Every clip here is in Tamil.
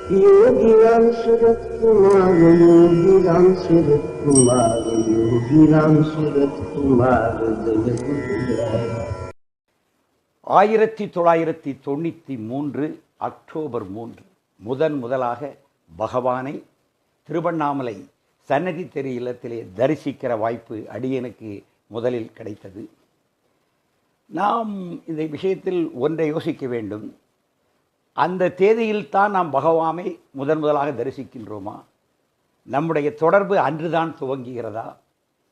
योगीराम सूरत कुमार, योगीराम सूरत कुमार, योगीराम सूरत कुमार जय गुरुराय. 1993 அக்டோபர் 3 முதலாக பகவானை திருவண்ணாமலை சன்னதி தெரு இல்லத்திலே தரிசிக்கிற வாய்ப்பு அடியனுக்கு முதலில் கிடைத்தது. நாம் இந்த விஷயத்தில் ஒன்றை யோசிக்க வேண்டும். அந்த தேதியில் தான் நாம் பகவானை முதலாக தரிசிக்கின்றோமா? நம்முடைய தொடர்பு அன்றுதான் துவங்குகிறதா?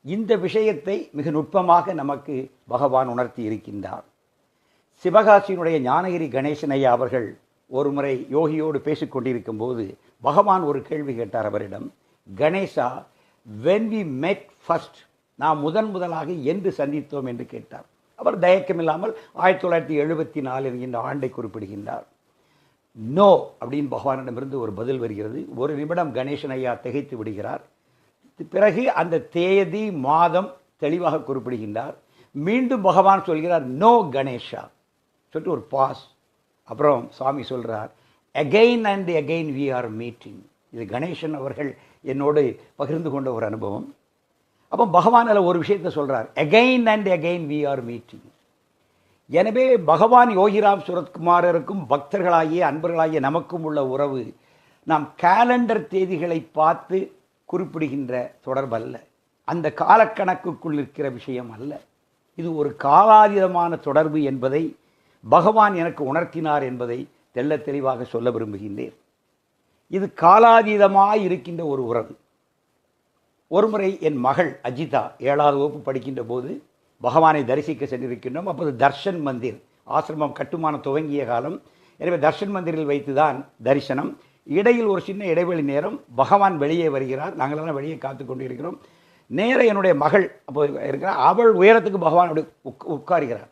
இந்த விஷயத்தை மிக நுட்பமாக நமக்கு பகவான் உணர்த்தி இருக்கின்றார். சிவகாசியினுடைய ஞானகிரி கணேசன் ஐயா அவர்கள் ஒரு முறை யோகியோடு பேசிக்கொண்டிருக்கும் போது பகவான் ஒரு கேள்வி கேட்டார் அவரிடம். Ganesha, when we met first, நாம் முதலாக என்று சந்தித்தோம் என்று கேட்டார். அவர் தயக்கமில்லாமல் 1974 என்கின்ற ஆண்டை குறிப்பிடுகின்றார். நோ அப்படின்னு பகவானிடமிருந்து ஒரு பதில் வருகிறது. ஒரு நிமிடம் கணேசன் ஐயா திகைத்து விடுகிறார். பிறகு அந்த தேதி மாதம் தெளிவாக குறிப்பிடுகின்றார். மீண்டும் பகவான் சொல்கிறார் நோ கணேஷா சொல்லிட்டு ஒரு பாஸ். அப்புறம் சுவாமி சொல்கிறார் again and again we are meeting. இது கணேசன் அவர்கள் என்னோடு பகிர்ந்து கொண்ட ஒரு அனுபவம். அப்போ பகவான் அதில் ஒரு விஷயத்தை சொல்கிறார், again and again we are meeting. எனவே பகவான் யோகிராம் சுரத்குமாரருக்கும் பக்தர்களாகிய அன்பர்களாகிய நமக்கும் உள்ள உறவு நாம் கேலண்டர் தேதிகளை பார்த்து குறிப்பிடுகின்ற தொடர்பல்ல, அந்த காலக்கணக்குக்குள் இருக்கிற விஷயம் அல்ல. இது ஒரு காலாதீதமான தொடர்பு என்பதை பகவான் எனக்கு உணர்த்தினார் என்பதை தெள்ள தெளிவாக சொல்ல விரும்புகின்றேன். இது காலாதீதமாய் இருக்கின்ற ஒரு உறவு. ஒருமுறை என் மகள் அஜிதா 7வது வகுப்பு படிக்கின்ற போது பகவானை தரிசிக்க சென்றிருக்கின்றோம். அப்போது தர்ஷன் மந்திர் ஆசிரமம் கட்டுமானம் துவங்கிய காலம். எனவே தர்ஷன் மந்திரில் வைத்துதான் தரிசனம். இடையில் ஒரு சின்ன இடைவெளி நேரம் பகவான் வெளியே வருகிறார். நாங்களெல்லாம் வெளியே காத்து கொண்டு இருக்கிறோம். நேர என்னுடைய மகள் அப்போ இருக்கிறார். அவள் உயரத்துக்கு பகவான் அப்படி உட்காருகிறார்.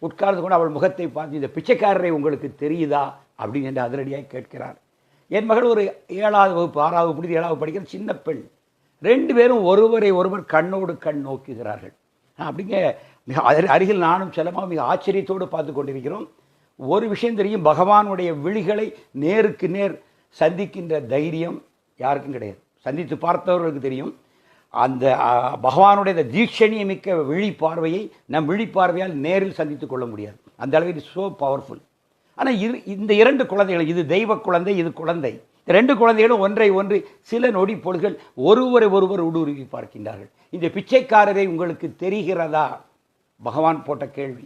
உட்கார்ந்து கொண்டு அவள் முகத்தை பார்த்து இந்த பிச்சைக்காரரை உங்களுக்கு தெரியுதா அப்படின்னு என்று அதிரடியாக கேட்கிறார். என் மகள் ஒரு 7வது வகுப்பு 6வது முடித்து 7வது படிக்கிற சின்ன பெண். 2 பேரும் ஒருவரை ஒருவர் கண்ணோடு கண் நோக்குகிறார்கள். அப்படிங்க மிக அருகில் நானும் செல்லமாக மிக ஆச்சரியத்தோடு பார்த்து கொண்டிருக்கிறோம். ஒரு விஷயம் தெரியும், பகவானுடைய விழிகளை நேருக்கு நேர் சந்திக்கின்ற தைரியம் யாருக்கும் கிடையாது. சந்தித்து பார்த்தவர்களுக்கு தெரியும். அந்த பகவானுடைய இந்த தீட்சணிய மிக்க விழி பார்வையை நம் விழி பார்வையால் நேரில் சந்தித்து கொள்ள முடியாது. அந்த அளவில் இட் ஸோ பவர்ஃபுல். ஆனால் இந்த 2 குழந்தைகள், இது தெய்வ குழந்தை, இது குழந்தை. 2 குழந்தைகளும் ஒன்றை ஒன்று சில நொடி பொழுதுகள் ஒருவரை ஒருவர் ஊடுருவி பார்க்கின்றார்கள். இந்த பிச்சைக்காரரை உங்களுக்கு தெரிகிறதா? பகவான் போட்ட கேள்வி.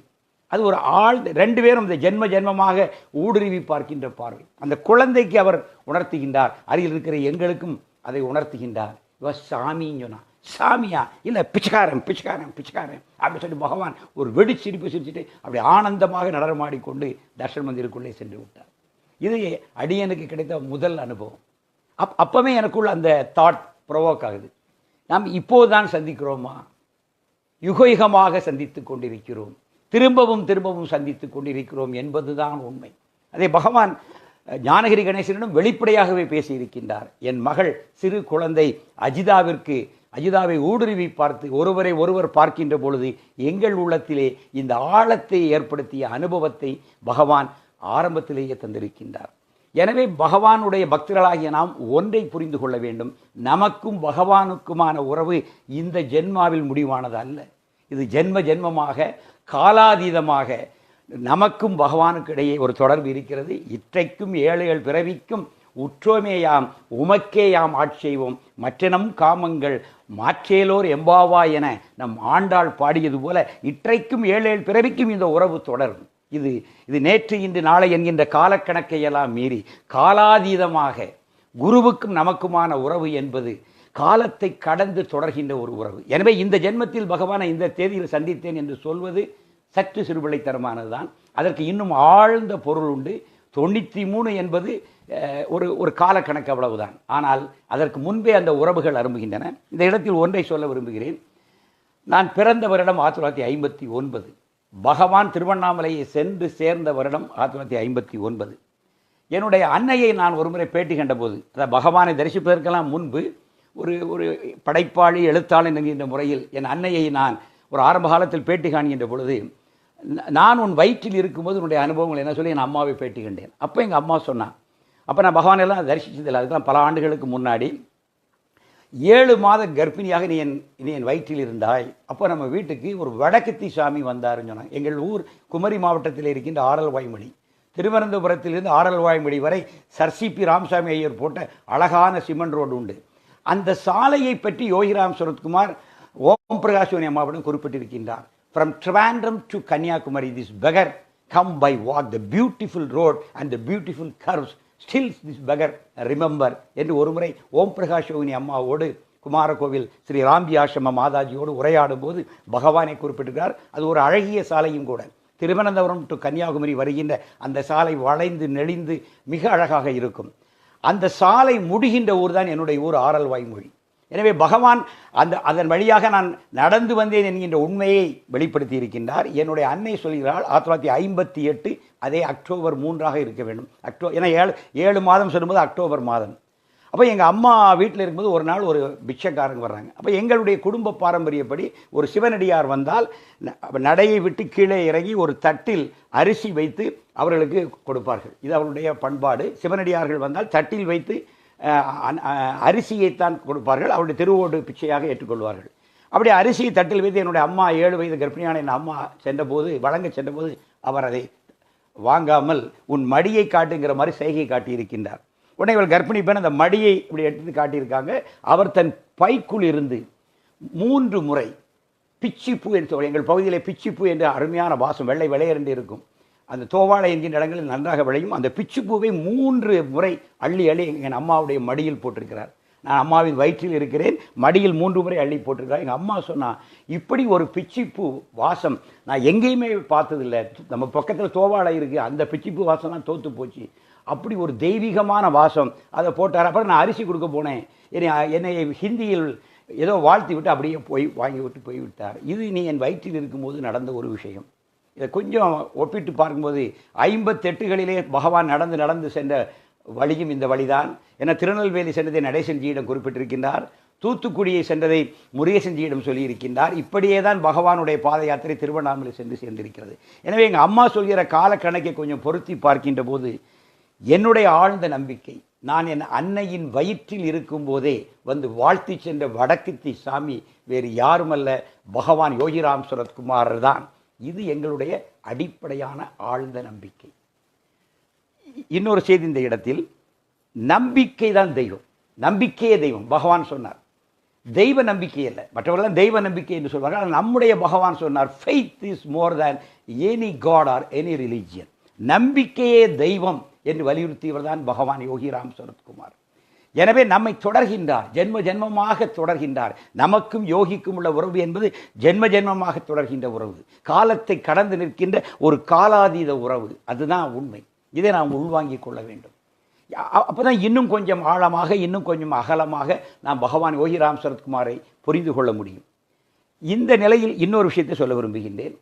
அது ஒரு ஆள். 2 பேரும் இந்த ஜென்மமாக ஊடுருவி பார்க்கின்ற பார்வை. அந்த குழந்தைக்கு அவர் உணர்த்துகின்றார், அருகில் இருக்கிற எங்களுக்கும் அதை உணர்த்துகின்றார். இவர் சாமின்னு சொன்னா, சாமியா இல்லை பிச்சைக்காரன் பிச்சைக்காரன் பிச்சைக்காரன் அப்படி சொல்லி பகவான் ஒரு வெடி சிரிப்பு சிரிச்சுட்டு அப்படி ஆனந்தமாக நடனமாடிக்கொண்டு தர்ஷன் மந்திருக்குள்ளே சென்று விட்டார். இது அடியனுக்கு கிடைத்த முதல் அனுபவம். அப்பவே எனக்குள்ள அந்த தாட் ப்ரொவோக் ஆகுது. நாம் இப்போதுதான் சந்திக்கிறோமா? யுகயுகமாக சந்தித்து கொண்டிருக்கிறோம், திரும்பவும் சந்தித்து கொண்டிருக்கிறோம் என்பதுதான் உண்மை. அதை பகவான் ஞானகிரி கணேசனிடம் வெளிப்படையாகவே பேசியிருக்கின்றார். என் மகள் சிறு குழந்தை அஜிதாவை ஊடுருவி பார்த்து ஒருவரை ஒருவர் பார்க்கின்ற பொழுது எங்கள் உள்ளத்திலே இந்த ஆழத்தை ஏற்படுத்திய அனுபவத்தை பகவான் ஆரம்பத்திலேயே தந்திருக்கின்றார். எனவே பகவானுடைய பக்தர்களாகிய நாம் ஒன்றை புரிந்து கொள்ள வேண்டும். நமக்கும் பகவானுக்குமான உறவு இந்த ஜென்மாவில் முடிவானது அல்ல. இது ஜென்மமாக காலாதீதமாக நமக்கும் பகவானுக்கு இடையே ஒரு தொடர்பு இருக்கிறது. இற்றைக்கும் 7 பிறவிக்கும் உற்றோமேயாம் உமக்கேயாம் ஆட்செய்வோம் மற்றனம் காமங்கள் மாற்றேலோர் எம்பாவா என நம் ஆண்டாள் பாடியது போல இற்றைக்கும் 7 பிறவிக்கும் இந்த உறவு தொடரும். இது நேற்று இன்று நாளை என்கின்ற காலக்கணக்கை எல்லாம் மீறி காலாதீதமாக குருவுக்கும் நமக்குமான உறவு என்பது காலத்தை கடந்து தொடர்கின்ற ஒரு உறவு. எனவே இந்த ஜென்மத்தில் பகவானை இந்த தேதியில் சந்தித்தேன் என்று சொல்வது சற்று சிறுபிள்ளைத்தனமானது தான். அதற்கு இன்னும் ஆழ்ந்த பொருள் உண்டு. 93 என்பது ஒரு காலக்கணக்கு, அவ்வளவுதான். ஆனால் அதற்கு முன்பே அந்த உறவுகள் அரும்புகின்றன. இந்த இடத்தில் ஒன்றை சொல்ல விரும்புகிறேன். நான் பிறந்த வருடம் 1959. பகவான் திருவண்ணாமலையை சென்று சேர்ந்த வருடம் 1959. என்னுடைய அன்னையை நான் ஒருமுறை பேட்டி கண்டபோது, அதாவது பகவானை தரிசிப்பதற்கெல்லாம் முன்பு ஒரு படைப்பாளி எழுத்தாளன் என்கின்ற முறையில் என் அன்னையை நான் ஒரு ஆரம்ப காலத்தில் பேட்டி காண்கின்ற பொழுது, நான் உன் வயிற்றில் இருக்கும்போது உன்னுடைய அனுபவங்கள் என்ன சொல்லி என் அம்மாவை பேட்டி கண்டேன். அப்போ எங்கள் அம்மா சொன்னான், அப்போ நான் பகவான் எல்லாம் தரிசிச்சதில்லை. அதுதான் பல ஆண்டுகளுக்கு முன்னாடி 7 மாத கர்ப்பிணியாக நீ என் வயிற்றில் இருந்தாய். அப்போ நம்ம வீட்டுக்கு ஒரு வடக்கத்தி சாமி வந்தாருன்னு சொன்னாங்க. எங்கள் ஊர் குமரி மாவட்டத்தில் இருக்கின்ற ஆரல்வாய்மொழி, திருவனந்தபுரத்திலிருந்து ஆரல்வாய்மொழி வரை சர்சிபி ராமசாமி ஐயர் போட்ட அழகான சிமெண்ட் ரோடு உண்டு. அந்த சாலையை பற்றி யோகிராம் சரத்குமார் ஓம் பிரகாஷ் அம்மாவிடம் குறிப்பிட்டிருக்கின்றார். From Trivandrum to Kanyakumari, this beggar come by walk, the beautiful road and the beautiful curves, still this beggar remember என்று ஒருமுறை ஓம் பிரகாஷ் அம்மாவோடு குமாரகோவில் ஸ்ரீ ராம்ஜி ஆசிரம மாதாஜியோடு உரையாடும் போது பகவானை குறிப்பிட்டிருக்கிறார். அது ஒரு அழகிய சாலையும் கூட. திருவனந்தபுரம் டு கன்னியாகுமரி வருகின்ற அந்த சாலை வளைந்து நெளிந்து மிக அழகாக இருக்கும். அந்த சாலை முடிகின்ற ஊர் தான் என்னுடைய ஊர் ஆரல்வாய்மொழி. எனவே பகவான் அதன் வழியாக நான் நடந்து வந்தேன் என்கின்ற உண்மையை வெளிப்படுத்தி இருக்கின்றார். என்னுடைய அன்னை சொல்கிறாள் 1958 அதே அக்டோபர் 3 இருக்க வேண்டும். ஏன்னா 7 மாதம் சொல்லும்போது அக்டோபர் மாதம். அப்போ எங்கள் அம்மா வீட்டில் இருக்கும்போது ஒரு நாள் ஒரு பிச்சைக்காரங்க வர்றாங்க. அப்போ எங்களுடைய குடும்ப பாரம்பரியப்படி ஒரு சிவனடியார் வந்தால் நடையை விட்டு கீழே இறங்கி ஒரு தட்டில் அரிசி வைத்து அவர்களுக்கு கொடுப்பார்கள். இது அவருடைய பண்பாடு. சிவனடியார்கள் வந்தால் தட்டில் வைத்து அரிசியைத்தான் கொடுப்பார்கள். அவருடைய திருவோடு பிச்சையாக ஏற்றுக்கொள்வார்கள். அப்படி அரிசியை தட்டில் வைத்து என்னுடைய அம்மா 7 வயது கர்ப்பிணியான என் அம்மா வழங்க சென்றபோது அவர் அதை வாங்காமல் உன் மடியை காட்டுங்கிற மாதிரி செய்கை காட்டியிருக்கின்றார். உடனே இவள் கர்ப்பிணி பெண் அந்த மடியை இப்படி எடுத்து காட்டியிருக்காங்க. அவர் தன் பைக்குள் இருந்து 3 முறை பிச்சிப்பூ என்று சொல்ல, எங்கள் பகுதியில் பிச்சிப்பூ என்ற அருமையான வாசம் வெள்ளை வெளையரண்டு இருக்கும். அந்த தோவாழை என்கின்ற இடங்களில் நன்றாக விளையும். அந்த பிச்சிப்பூவை 3 முறை அள்ளி என் அம்மாவுடைய மடியில் போட்டிருக்கிறார். நான் அம்மாவின் வயிற்றில் இருக்கிறேன், மடியில் 3 முறை அள்ளி போட்டிருக்கிறார். எங்கள் அம்மா சொன்னா, இப்படி ஒரு பிச்சிப்பூ வாசம் நான் எங்கேயுமே பார்த்ததில்லை. நம்ம பக்கத்தில் தோவாழை இருக்குது, அந்த பிச்சிப்பூ வாசம்லாம் தோற்று போச்சு. அப்படி ஒரு தெய்வீகமான வாசம் அதை போட்டார். அப்புறம் நான் அரிசி கொடுக்க போனேன். என்னை ஹிந்தியில் ஏதோ வாழ்த்தி விட்டு அப்படியே வாங்கி விட்டு போய்விட்டார். இது நீ என் வயிற்றில் இருக்கும்போது நடந்த ஒரு விஷயம். இதை கொஞ்சம் ஒப்பிட்டு பார்க்கும்போது 58களிலே பகவான் நடந்து சென்ற வழியும் இந்த வழிதான். ஏன்னா திருநெல்வேலி சென்றதை நடேசன்ஜியிடம் குறிப்பிட்டிருக்கின்றார். தூத்துக்குடியை சென்றதை முருகேசன்ஜியிடம் சொல்லியிருக்கின்றார். இப்படியே தான் பகவானுடைய பாத யாத்திரை திருவண்ணாமலை சென்று சேர்ந்திருக்கிறது. எனவே எங்கள் அம்மா சொல்கிற காலக்கணக்கை கொஞ்சம் பொருத்தி பார்க்கின்ற போது என்னுடைய ஆழ்ந்த நம்பிக்கை, நான் என் அன்னையின் வயிற்றில் இருக்கும்போதே வந்து வாழ்த்தி சென்ற வடக்கத்தி சாமி வேறு யாருமல்ல, பகவான் யோகிராம் சரத்குமார் தான். இது எங்களுடைய அடிப்படையான ஆழ்ந்த நம்பிக்கை. இன்னொரு செய்தி இந்த இடத்தில், நம்பிக்கை தான் தெய்வம், நம்பிக்கையே தெய்வம். பகவான் சொன்னார் தெய்வ நம்பிக்கை அல்ல, மற்றவர்கள் தெய்வ நம்பிக்கை என்று சொல்வார்கள். ஆனால் நம்முடைய பகவான் சொன்னார் faith is more than any god or any religion. நம்பிக்கையே தெய்வம் என்று வலியுறுத்தியவர் தான் பகவான் யோகிராம் சரத்குமார். எனவே நம்மை தொடர்கின்றார், ஜென்ம ஜென்மமாக தொடர்கின்றார். நமக்கும் யோகிக்கும் உள்ள உறவு என்பது ஜென்ம ஜென்மமாக தொடர்கின்ற உறவு, காலத்தை கடந்து நிற்கின்ற ஒரு காலாதீத உறவு. அதுதான் உண்மை. இதை நாம் உள்வாங்கிக் கொள்ள வேண்டும். அப்போதான் இன்னும் கொஞ்சம் ஆழமாக, இன்னும் கொஞ்சம் அகலமாக நாம் பகவான் யோகிராம் சரத்குமாரை புரிந்து கொள்ள முடியும். இந்த நிலையில் இன்னொரு விஷயத்தை சொல்ல விரும்புகின்றேன்.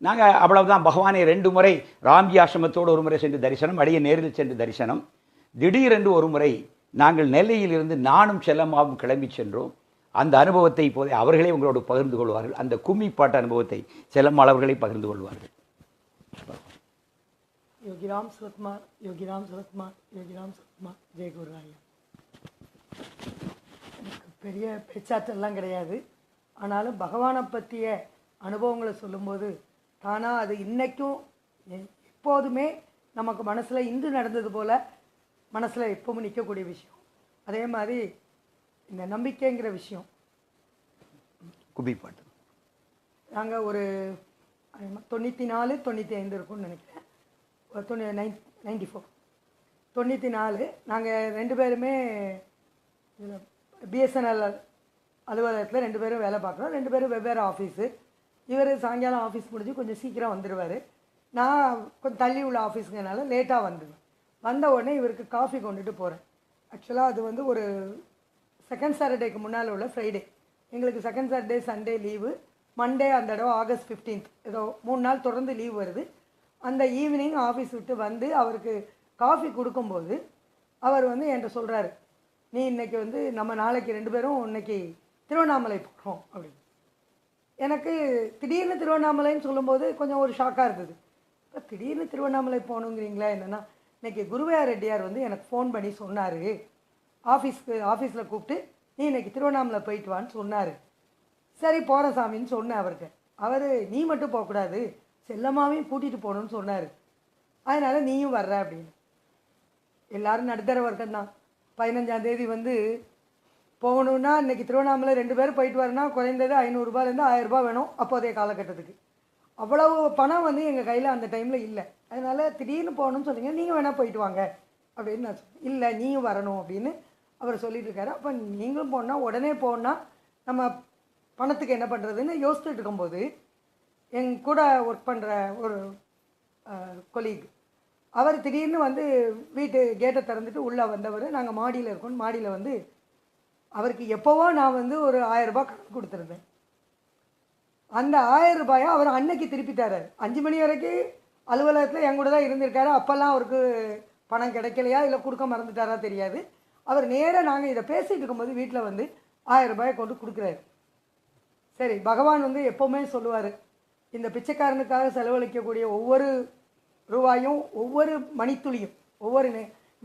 நாங்கள் அவ்வளவுதான், பகவானை 2 முறை ராம்ஜி ஆசிரமத்தோடு ஒரு முறை சென்று தரிசனம், அடியே நேரில் சென்று தரிசனம். திடீரென்று ஒரு முறை நாங்கள் நெல்லையிலிருந்து நானும் செல்லம்மாவும் கிளம்பி சென்றோம். அந்த அனுபவத்தை இப்போதே அவர்களே உங்களோடு பகிர்ந்து கொள்வார்கள். அந்த கும்மி பாட்டு அனுபவத்தை செல்லம்மா அவர்களை பகிர்ந்து கொள்வார்கள். யோகிராம் சரத்குமார், யோகிராம் சரத்குமார், யோகிராம் சரத்குமார், ஜெய குருராயா. எனக்கு பெரிய பேச்சாற்றெல்லாம் கிடையாது. ஆனாலும் பகவானை பற்றிய அனுபவங்களை சொல்லும்போது தானாக அது இன்றைக்கும் எப்போதுமே நமக்கு மனசில் இன்று நடந்தது போல் மனசில் எப்பவும் நிற்கக்கூடிய விஷயம். அதே மாதிரி இந்த நம்பிக்கைங்கிற விஷயம். கும்மி பாட்டு நாங்கள் ஒரு 94, 95 இருக்கும்னு நினைக்கிறேன். 94 94 நாங்கள் 2 பேருமே இதில் பிஎஸ்என்எல் அலுவலகத்தில் 2 பேரும் வேலை பார்க்குறோம். 2 பேரும் வெவ்வேறு ஆஃபீஸு. இவர் சாயங்காலம் ஆஃபீஸ் முடிஞ்சு கொஞ்சம் சீக்கிரம் வந்துடுவார். நான் கொஞ்சம் தள்ளி உள்ள ஆஃபீஸுங்கனால லேட்டாக வந்துடுவேன். வந்த உடனே இவருக்கு காஃபி கொண்டுட்டு போகிறேன். ஆக்சுவலாக அது வந்து ஒரு செகண்ட் சாட்டர்டேக்கு முன்னால் உள்ள ஃப்ரைடே. எங்களுக்கு second Saturday Sunday leave, Monday அந்த தடவை August 15 ஏதோ 3 நாள் தொடர்ந்து லீவ் வருது. அந்த ஈவினிங் ஆஃபீஸ் விட்டு வந்து அவருக்கு காஃபி கொடுக்கும்போது அவர் வந்து என்கிட்ட சொல்கிறாரு, நீ இன்றைக்கி வந்து நம்ம நாளைக்கு 2 பேரும் இன்னைக்கு திருவண்ணாமலை போகிறோம் அப்படின்னு. எனக்கு திடீர்னு திருவண்ணாமலைன்னு சொல்லும்போது கொஞ்சம் ஒரு ஷாக்காக இருந்தது. இப்போ திடீர்னு திருவண்ணாமலை போகணுங்கிறீங்களா என்னென்னா, இன்னைக்கு குருவையா ரெட்டியார் வந்து எனக்கு ஃபோன் பண்ணி சொன்னார், ஆஃபீஸில் கூப்பிட்டு நீ இன்னைக்கு திருவண்ணாமலை போயிட்டு வான்னு சொன்னார். சரி போகிறேன் சாமின்னு சொன்னேன் அவருக்கு. அவர் நீ மட்டும் போகக்கூடாது, செல்லம்மாவையும் கூட்டிகிட்டு போகணுன்னு சொன்னார், அதனால் நீயும் வர்ற அப்படின்னு. எல்லோரும் நடுத்தர வர்க்கம் தான். 15ஆம் தேதி வந்து போகணுன்னா இன்றைக்கி திருவண்ணாமலை 2 பேர் போயிட்டு வரனா குறைந்தது 500ரூபாலேருந்து 1000 வேணும் அப்போதைய காலகட்டத்துக்கு. அவ்வளவு பணம் வந்து எங்கள் கையில் அந்த டைமில் இல்லை. அதனால் திடீர்னு போகணும்னு சொன்னீங்க, நீங்கள் வேணால் போயிட்டு வாங்க அப்படின்னு நான் சொன்னேன். இல்லை நீயும் வரணும் அப்படின்னு அவர் சொல்லிட்டு இருக்காரு. அப்போ நீங்களும் போனால் உடனே போனால் நம்ம பணத்துக்கு என்ன பண்ணுறதுன்னு யோசிச்சுட்டு இருக்கும்போது என் கூட ஒர்க் பண்ணுற ஒரு கொலீக் அவர் திடீர்னு வந்து வீட்டு கேட்டை திறந்துட்டு உள்ளே வந்தவர். நாங்கள் மாடியில் இருக்கோம். மாடியில் வந்து அவருக்கு எப்போவோ நான் வந்து ஒரு 1000 ரூபாய் கணக்கு கொடுத்துருந்தேன். அந்த 1000 ரூபாயை அவர் அன்னைக்கு திருப்பி தரார். 5 மணி வரைக்கும் அலுவலகத்தில் என் கூட தான் இருந்திருக்காரு. அப்போல்லாம் அவருக்கு பணம் கிடைக்கலையா இல்லை கொடுக்க மறந்துட்டாரா தெரியாது. அவர் நேராக நாங்கள் இதை பேசிகிட்டு இருக்கும்போது வீட்டில் வந்து 1000 ரூபாயை கொண்டு கொடுக்குறாரு. சரி, பகவான் வந்து எப்போவுமே சொல்லுவார், இந்த பிச்சைக்காரனுக்காக செலவழிக்கக்கூடிய ஒவ்வொரு ரூபாயும் ஒவ்வொரு மணித்துளியும் ஒவ்வொரு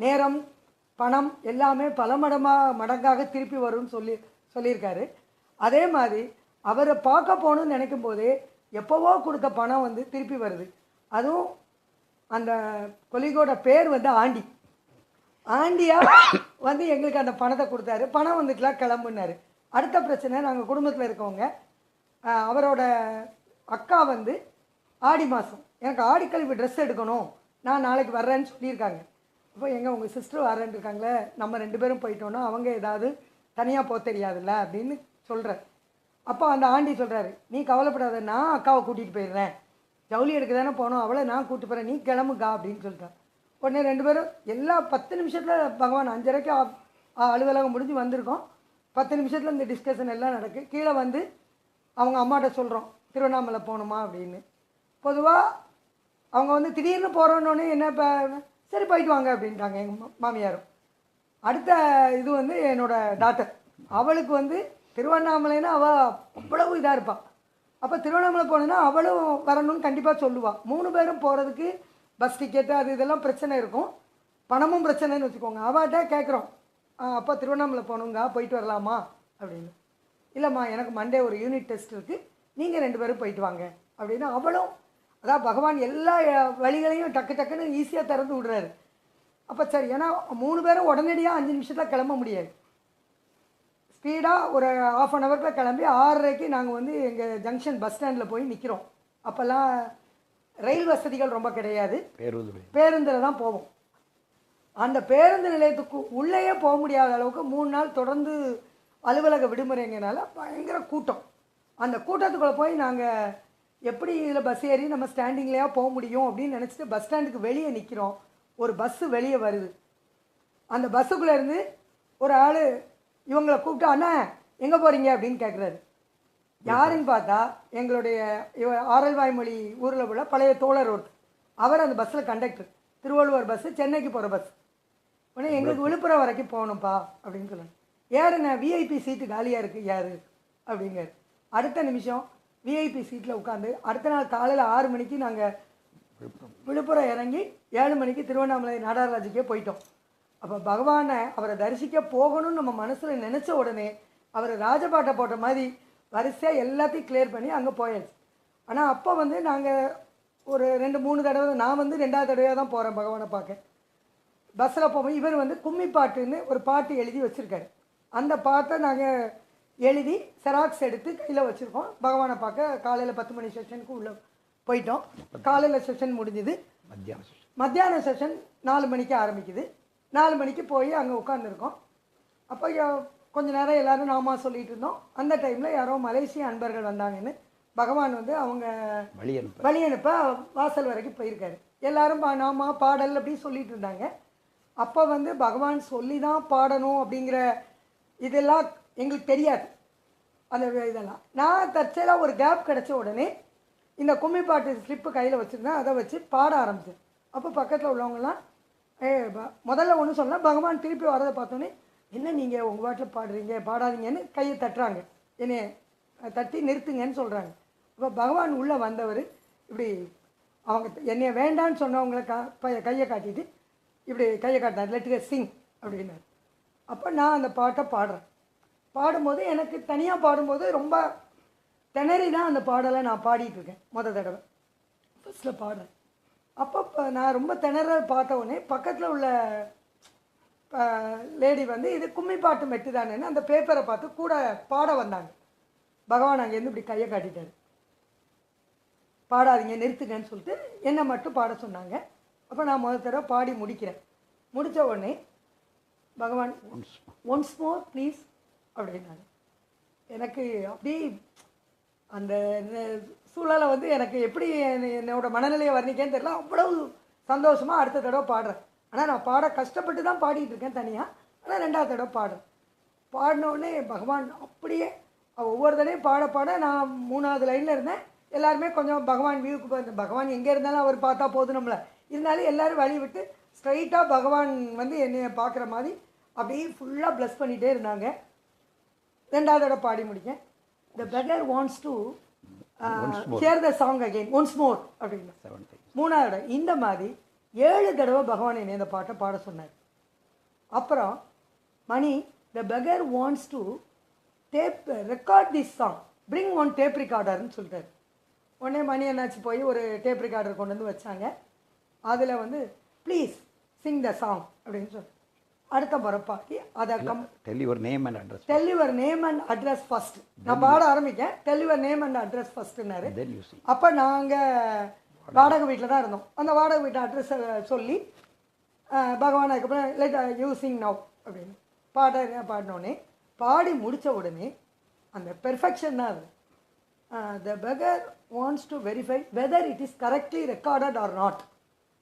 நேரம் பணம் எல்லாமே பல மடங்காக திருப்பி வரும்னு சொல்லியிருக்காரு. அதே மாதிரி அவரை பார்க்க போகணுன்னு நினைக்கும் போதே எப்போவோ கொடுத்த பணம் வந்து திருப்பி வருது. அதுவும் அந்த கொலிகோட பேர் வந்து ஆண்டியா வந்து எங்களுக்கு அந்த பணத்தை கொடுத்தாரு. பணம் வந்துட்டுலாம் கிளம்புனாரு. அடுத்த பிரச்சனை, நாங்கள் குடும்பத்தில் இருக்கவங்க அவரோட அக்கா வந்து ஆடி மாதம் எனக்கு ஆடிக்கழிவு ட்ரெஸ் எடுக்கணும், நான் நாளைக்கு வர்றேன்னு சொல்லியிருக்காங்க. அப்போ உங்கள் சிஸ்டர் வரேன்னு இருக்காங்களே, நம்ம 2 பேரும் போயிட்டோன்னா அவங்க ஏதாவது தனியாக போக தெரியாதுல்ல அப்படின்னு சொல்கிறார். அப்போ அந்த ஆண்டி சொல்கிறாரு, நீ கவலைப்படாத, நான் அக்காவை கூட்டிகிட்டு போயிடுறேன், ஜவுளி எடுக்க தானே போனோம், அவளை நான் கூப்பிட்டு போகிறேன், நீ கிளம்புக்கா அப்படின்னு சொல்லிட்டான். உடனே 2 பேரும் எல்லா 10 நிமிஷத்தில் பகவான் 5:30க்கு அலுவலகம் முடிஞ்சு வந்திருக்கோம். 10 நிமிஷத்தில் இந்த டிஸ்கஷன் எல்லாம் நடக்கு. கீழே வந்து அவங்க அம்மாட்ட சொல்கிறோம் திருவண்ணாமலை போகணுமா அப்படின்னு. பொதுவாக அவங்க வந்து திடீர்னு போகிறோன்னொன்னே என்ன இப்போ சரி போயிட்டு வாங்க அப்படின்ட்டாங்க எங்கள் மாமியாரும். அடுத்த இது வந்து என்னோடய டாக்டர், அவளுக்கு வந்து திருவண்ணாமலைன்னா அவள் அவ்வளவு இதாக இருப்பாள். அப்போ திருவண்ணாமலை போனோன்னா அவளும் வரணும்னு கண்டிப்பாக சொல்லுவாள். 3 பேரும் போகிறதுக்கு பஸ் டிக்கெட்டு அது இதெல்லாம் பிரச்சனை இருக்கும், பணமும் பிரச்சனைன்னு வச்சுக்கோங்க. அவள்கிட்ட கேட்குறோம், அப்போ திருவண்ணாமலை போகணுங்க, போயிட்டு வரலாமா அப்படின்னு. இல்லைம்மா எனக்கு மண்டே ஒரு யூனிட் டெஸ்ட் இருக்குது, நீங்கள் 2 பேரும் போயிட்டு வாங்க அப்படின்னு. அவளும் அதான் பகவான் எல்லா வழிகளையும் டக்குன்னு ஈஸியாக திறந்து விடுறாரு. அப்போ சரி, ஏன்னா 3 பேரும் உடனடியாக 5 நிமிஷத்தில் கிளம்ப முடியாது. ஸ்பீடாக ஒரு 1/2 அன் ஹவரில் கிளம்பி 6:30க்கு நாங்கள் வந்து எங்கள் ஜங்ஷன் பஸ் ஸ்டாண்டில் போய் நிற்கிறோம். அப்போல்லாம் ரயில் வசதிகள் ரொம்ப கிடையாது, பேருந்தில் தான் போவோம். அந்த பேருந்து நிலையத்துக்கு உள்ளேயே போக முடியாத அளவுக்கு 3 நாள் தொடர்ந்து அலுவலக விடுமுறைங்கனால பயங்கர கூட்டம். அந்த கூட்டத்துக்குள்ளே போய் நாங்கள் எப்படி இதில் பஸ் ஏறி நம்ம ஸ்டாண்டிங்லேயே போக முடியும் அப்படின்னு நினச்சிட்டு பஸ் ஸ்டாண்டுக்கு வெளியே நிற்கிறோம். ஒரு பஸ்ஸு வெளியே வருது. அந்த பஸ்ஸுக்குள்ளேருந்து ஒரு ஆள் இவங்களை கூப்பிட்டு, அண்ணா எங்கே போகிறீங்க அப்படின்னு கேட்குறாரு. யாருன்னு பார்த்தா எங்களுடைய ஆரல்வாய்மொழி ஊரில் உள்ள பழைய தோழர் ஒருத்தர். அவர் அந்த பஸ்ஸில் கண்டக்டர். திருவள்ளுவர் பஸ்ஸு, சென்னைக்கு போகிற பஸ். உடனே எங்களுக்கு விழுப்புரம் வரைக்கும் போகணும்ப்பா அப்படின்னு சொல்லுங்க. யாருண்ணா, விஐபி சீட்டு காலியாக இருக்குது யார் அப்படிங்கிறார். அடுத்த நிமிஷம் விஐபி சீட்டில் உட்காந்து அடுத்த நாள் காலையில் 6 மணிக்கு நாங்கள் விழுப்புரம் இறங்கி 7 மணிக்கு திருவண்ணாமலை நாடாராஜுக்கே போயிட்டோம். அப்போ பகவானை அவரை தரிசிக்க போகணும்னு நம்ம மனசில் நினச்ச உடனே அவர் ராஜபாட்டை போட்ட மாதிரி வரிசையாக எல்லாத்தையும் கிளியர் பண்ணி அங்கே போயாச்சு. ஆனால் அப்போ வந்து நாங்கள் ஒரு 2-3 தடவை, நான் வந்து 2வது தடவையாக தான் போகிறேன் பகவானை பார்க்க. பஸ்ஸில் போகும்போது இவர் வந்து கும்மி பாட்டுன்னு ஒரு பாட்டு எழுதி வச்சுருக்காரு. அந்த பாட்டை நாங்கள் எழுதி செராக்ஸ் எடுத்து கையில் வச்சுருக்கோம். பகவானை பார்க்க காலையில் 10 மணி செஷனுக்கு உள்ளே போயிட்டோம். காலையில் செஷன் முடிஞ்சுது. மத்தியான செஷன் 4 மணிக்கு ஆரம்பிக்குது. 4 மணிக்கு போய் அங்கே உட்காந்துருக்கோம். அப்போ கொஞ்ச நேரம் எல்லோரும் நாமா சொல்லிகிட்டு இருந்தோம். அந்த டைமில் யாரோ மலேசிய அன்பர்கள் வந்தாங்கன்னு பகவான் வந்து அவங்க வழி அனுப்ப வாசல் வரைக்கும் போயிருக்காரு. எல்லோரும் நாமா பாடல் அப்படி சொல்லிகிட்டு இருந்தாங்க. அப்போ வந்து பகவான் சொல்லி தான் பாடணும் அப்படிங்கிற இதெல்லாம் எங்களுக்கு தெரியாது. அந்த இதெல்லாம் நான் தற்செயலாக ஒரு கேப் கிடச்ச உடனே இந்த கும்மி பாட்டு ஸ்லிப்பு கையில் வச்சுருந்தேன், அதை வச்சு பாட ஆரம்பிச்சேன். அப்போ பக்கத்தில் உள்ளவங்கலாம் முதல்ல ஒன்று சொன்னால் பகவான் திருப்பி வரதை பார்த்தோன்னே, என்ன நீங்கள் உங்கள் பாட்டில் பாடுறீங்க, பாடாதீங்கன்னு கையை தட்டுறாங்க, என்னை தட்டி நிறுத்துங்கன்னு சொல்கிறாங்க. அப்போ பகவான் உள்ளே வந்தவர் இப்படி அவங்க என்னைய வேண்டான்னு சொன்னவங்களை கையை காட்டிட்டு இப்படி கையை காட்டினார், லெட் சிங் அப்படின்னாரு. அப்போ நான் அந்த பாட்டை பாடுறேன். பாடும்போது எனக்கு தனியாக பாடும்போது ரொம்ப திணறி தான் அந்த பாடலை நான் பாடிட்டு இருக்கேன். தடவை ஃபஸ்ட்டில் பாடுறேன். அப்போ நான் ரொம்ப திணற பார்த்த உடனே பக்கத்தில் உள்ள லேடி வந்து இது கும்மி பாட்டு மெட்டு தானேன்னு அந்த பேப்பரை பார்த்து கூட பாட வந்தாங்க. பகவான் அங்கேருந்து இப்படி கையை காட்டிட்டார், பாடாதீங்க நிறுத்துங்கன்னு சொல்லிட்டு என்னை மட்டும் பாட சொன்னாங்க. அப்போ நான் தடவை பாடி முடிக்கிறேன். முடித்த உடனே பகவான் ஒன்ஸ் மோர் ப்ளீஸ் அப்படின்னாங்க. எனக்கு அப்படி அந்த சூழலை வந்து எனக்கு எப்படி என்னோட மனநிலையை வர்ணிக்கேன்னு தெரியல. அவ்வளவு சந்தோஷமாக அடுத்த தடவை பாடுறேன். ஆனால் நான் பாட கஷ்டப்பட்டு தான் பாடிட்டு இருக்கேன் தனியாக. ஆனால் 2வது தடவை பாடுறேன். பாடினோடனே பகவான் அப்படியே ஒவ்வொரு தடவையும் பாட பாட நான் 3வது லைனில் இருந்தேன். எல்லாருமே கொஞ்சம் பகவான் வியூக்கு போயிருந்தேன். பகவான் எங்கே இருந்தாலும் அவர் பார்த்தா போதும் நம்மளை. இருந்தாலும் எல்லோரும் வழி விட்டு ஸ்ட்ரைட்டாக பகவான் வந்து என்னை பார்க்குற மாதிரி அப்படியே ஃபுல்லாக ப்ளஸ் பண்ணிகிட்டே இருந்தாங்க. 2வது தடவை பாடி முடிக்கேன். The beggar wants to hear the song again once more அப்படின்னா 3வது தடவை. இந்த மாதிரி 7 தடவை பகவான் என்னை இந்த பாட்டை பாட சொன்னார். அப்புறம் மணி the beggar wants to record this song, bring one tape recorderன்னு சொல்லிட்டார். உடனே மணி என்னாச்சு போய் ஒரு டேப் ரெக்கார்டர் கொண்டு வந்து வச்சாங்க. அதில் வந்து ப்ளீஸ் சிங் த சாங் அப்படின்னு சொல்லி அடுத்த முறை பாடி அதை tell your name and address, tell your name and address first. நான் பாட ஆரம்பிக்கேன், tell your name and address ஃபர்ஸ்ட்னாரு. அப்போ நாங்கள் வாடகை வீட்டில் தான் இருந்தோம். அந்த வாடகை வீட்டு அட்ரஸை சொல்லி பகவான் அதுக்கப்புறம் லைட் யூசிங் நவ் அப்படின்னு பாடினோடனே பாடி முடித்த உடனே அந்த பெர்ஃபெக்ஷன் தான் அது. The beggar wants to verify whether it is correctly recorded or not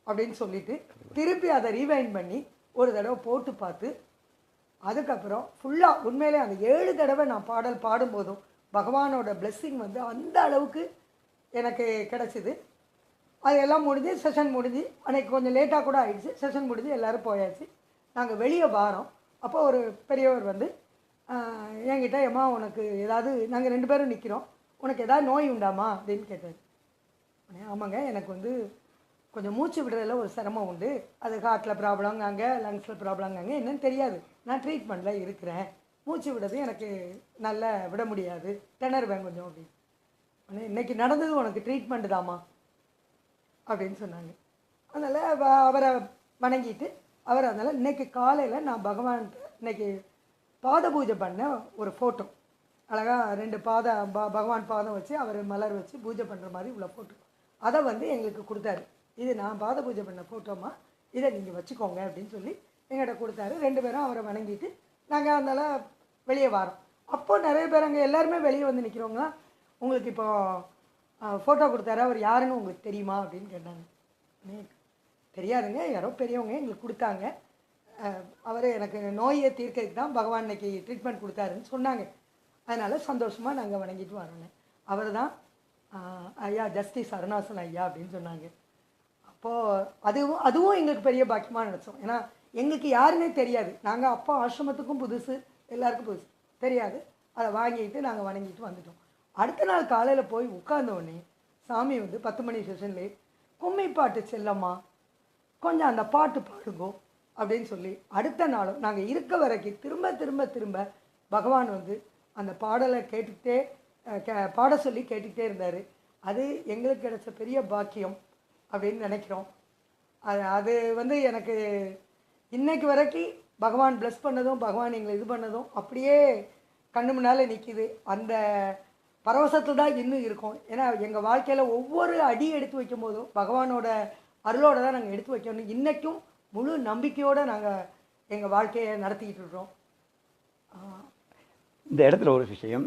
அப்படின்னு சொல்லிட்டு திருப்பி அதை ரீவைண்ட் பண்ணி ஒரு தடவை போட்டு பார்த்து அதுக்கப்புறம் ஃபுல்லாக உண்மையிலே அந்த 7 தடவை நான் பாடல் பாடும்போதும் பகவானோட பிளெஸ்ஸிங் வந்து அந்த அளவுக்கு எனக்கு கிடச்சிது. அது எல்லாம் முடிஞ்சு செஷன் முடிஞ்சு அன்றைக்கி கொஞ்சம் லேட்டாக கூட ஆகிடுச்சு. செஷன் முடிஞ்சு எல்லோரும் போயாச்சு. நாங்கள் வெளியே வாரோம். அப்போ ஒரு பெரியவர் வந்து என்கிட்ட ஏம்மா உனக்கு ஏதாவது, நாங்கள் 2 பேரும் நிற்கிறோம், உனக்கு ஏதாவது நோய் உண்டாமா அப்படின்னு கேட்டார். ஆமாங்க, எனக்கு வந்து கொஞ்சம் மூச்சு விடுறதுல ஒரு சிரமம் உண்டு. அது ஹார்ட்டில் ப்ராப்ளம்ங்காங்க, லங்ஸில் ப்ராப்ளம்ங்காங்க, என்னன்னு தெரியாது. நான் ட்ரீட்மெண்ட்டில் இருக்கிறேன், மூச்சு விடுறது எனக்கு நல்லா விட முடியாது, திணறுவேன் கொஞ்சம் அப்படின்னு. ஆனால் இன்றைக்கி நடந்தது உனக்கு ட்ரீட்மெண்ட்டு தாம்மா அப்படின்னு சொன்னாங்க. அதனால் அவரை வணங்கிட்டு அவர் அதனால் இன்றைக்கி காலையில் நான் பகவான்கிட்ட இன்றைக்கி பாத பூஜை பண்ண ஒரு ஃபோட்டோ அழகாக 2 பகவான் பாதம் வச்சு அவர் மலர் வச்சு பூஜை பண்ணுற மாதிரி உள்ள ஃபோட்டோ அதை வந்து எங்களுக்கு கொடுத்தாரு. இது நான் பாத பூஜை பண்ண ஃபோட்டோமா, இதை நீங்கள் வச்சுக்கோங்க அப்படின்னு சொல்லி எங்கிட்ட கொடுத்தாரு. 2 பேரும் அவரை வணங்கிட்டு நாங்கள் அதனால் வெளியே வரோம். அப்போது நிறைய பேர் அங்கே எல்லாருமே வெளியே வந்து நிற்கிறவங்க, உங்களுக்கு இப்போ ஃபோட்டோ கொடுத்தாரு, அவர் யாருன்னு உங்களுக்கு தெரியுமா அப்படின்னு கேட்டாங்க. தெரியாதுங்க, யாரோ பெரியவங்க எங்களுக்கு கொடுத்தாங்க, அவர் எனக்கு நோயை தீர்க்கிறதுக்கு தான் பகவான் இன்னைக்கு ட்ரீட்மெண்ட் கொடுத்தாருன்னு சொன்னாங்க. அதனால் சந்தோஷமாக நாங்கள் வணங்கிட்டு வரோங்க. அவர் தான் ஐயா ஜஸ்டிஸ் அருணாசன் ஐயா அப்படின்னு சொன்னாங்க. அப்போது அதுவும் எங்களுக்கு பெரிய பாக்கியமாக நினச்சோம். ஏன்னா எங்களுக்கு யாருன்னே தெரியாது. நாங்கள் அப்போ ஆசிரமத்துக்கும் புதுசு, எல்லாருக்கும் புதுசு தெரியாது. அதை வாங்கிட்டு நாங்கள் வணங்கிட்டு வந்துட்டோம். அடுத்த நாள் காலையில் போய் உட்கார்ந்தோடனே சாமி வந்து 10 மணி செஷன்லேயே கும்மி பாட்டு செல்லம்மா கொஞ்சம் அந்த பாட்டு பாடுங்கோ அப்படின்னு சொல்லி அடுத்த நாளும் நாங்கள் இருக்க வரைக்கும் திரும்ப திரும்ப திரும்ப பகவான் வந்து அந்த பாடலை கேட்டுக்கிட்டே பாட சொல்லி கேட்டுக்கிட்டே இருந்தார். அது எங்களுக்கு கிடைச்ச பெரிய பாக்கியம் அப்படின்னு நினைக்கிறோம். அது வந்து எனக்கு இன்னைக்கு வரைக்கும் பகவான் ப்ளஸ் பண்ணதும் பகவான் எங்களை இது பண்ணதும் அப்படியே கண்ணு முன்னால் நிற்கிது. அந்த பரவசத்தில் தான் இன்னும் இருக்கும். ஏன்னா எங்கள் வாழ்க்கையில் ஒவ்வொரு அடி எடுத்து வைக்கும் போதும் பகவானோட அருளோடு தான் நாங்கள் எடுத்து வைக்கணும். இன்றைக்கும் முழு நம்பிக்கையோடு நாங்கள் எங்கள் வாழ்க்கையை நடத்திக்கிட்டு இருக்கிறோம். இந்த இடத்துல ஒரு விஷயம்,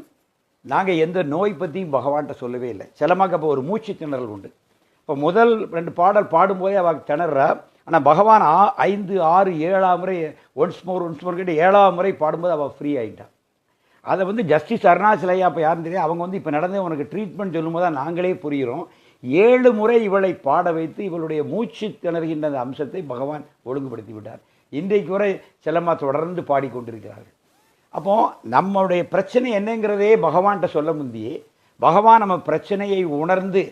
நாங்கள் எந்த நோய் பற்றியும் பகவான்கிட்ட சொல்லவே இல்லை. சிலமாக்கு அப்போ ஒரு மூச்சு திணறல் உண்டு. இப்போ முதல் 2 பாடல் பாடும்போதே அவள் திணறா. ஆனால் பகவான் 5, 6, 7ஆம் முறை ஒன்ஸ் மோர் கிட்ட 7ஆம் முறை பாடும்போது அவள் ஃப்ரீ ஆகிட்டான். அதை வந்து ஜஸ்டிஸ் அருணாசலையா அப்போ யாருன்னு தெரியும். அவங்க வந்து இப்போ நடந்து உனக்கு ட்ரீட்மெண்ட் சொல்லும்போது தான் நாங்களே புரிகிறோம். 7 முறை இவளை பாட வைத்து இவளுடைய மூச்சு திணறுகின்ற அந்த அம்சத்தை பகவான் ஒழுங்குபடுத்தி விட்டார். இன்றைக்கு வரை செல்லம்மா தொடர்ந்து பாடிக்கொண்டிருக்கிறார்கள். அப்போது நம்மளுடைய பிரச்சனை என்னங்கிறதே பகவான்கிட்ட சொல்ல முந்தியே பகவான் நம்ம பிரச்சனையை உணர்ந்து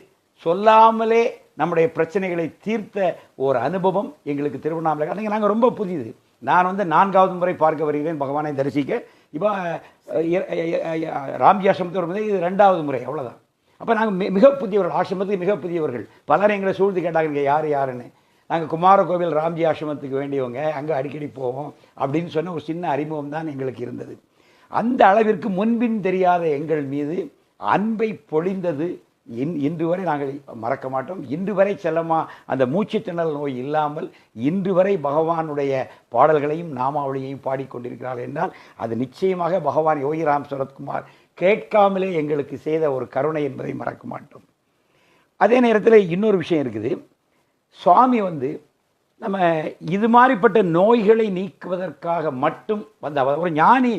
சொல்லாமலே நம்முடைய பிரச்சனைகளை தீர்த்த ஒரு அனுபவம் எங்களுக்கு திருவண்ணாமலை. அன்றைக்கி நாங்கள் ரொம்ப புதிது. நான் 4வது முறை பார்க்க வருகிறேன் பகவானை தரிசிக்க. இப்போ ராம்ஜி ஆசிரமத்தில் வரும்போது இது 2வது முறை, அவ்வளோதான். அப்போ நாங்கள் மிக புதியவர்கள், ஆசிரமத்துக்கு மிக புதியவர்கள். பலரும் எங்களை சூழ்ந்து கேட்டாங்க, இங்கே யாருன்னு. நாங்கள் குமாரகோவில் ராம்ஜி ஆசிரமத்துக்கு வேண்டியவங்க, அங்கே அடிக்கடி போவோம் அப்படின்னு சொன்ன ஒரு சின்ன அறிமுகம் தான் எங்களுக்கு இருந்தது. அந்த அளவிற்கு முன்பின் தெரியாத எங்கள் மீது அன்பை பொழிந்தது இன்று வரை நாங்கள் மறக்க மாட்டோம். இன்று வரை செல்லமா அந்த மூச்சு திணறல் நோய் இல்லாமல் இன்று வரை பகவானுடைய பாடல்களையும் நாமாவளியையும் பாடிக்கொண்டிருக்கிறார்கள் என்றால் அது நிச்சயமாக பகவான் யோகிராம் சரத்குமார் கேட்காமலே எங்களுக்கு செய்த ஒரு கருணை என்பதை மறக்க மாட்டோம். அதே நேரத்தில் இன்னொரு விஷயம் இருக்குது. சுவாமி நம்ம இது மாதிரிப்பட்ட நோய்களை நீக்குவதற்காக மட்டும் அவர் ஒரு ஞானி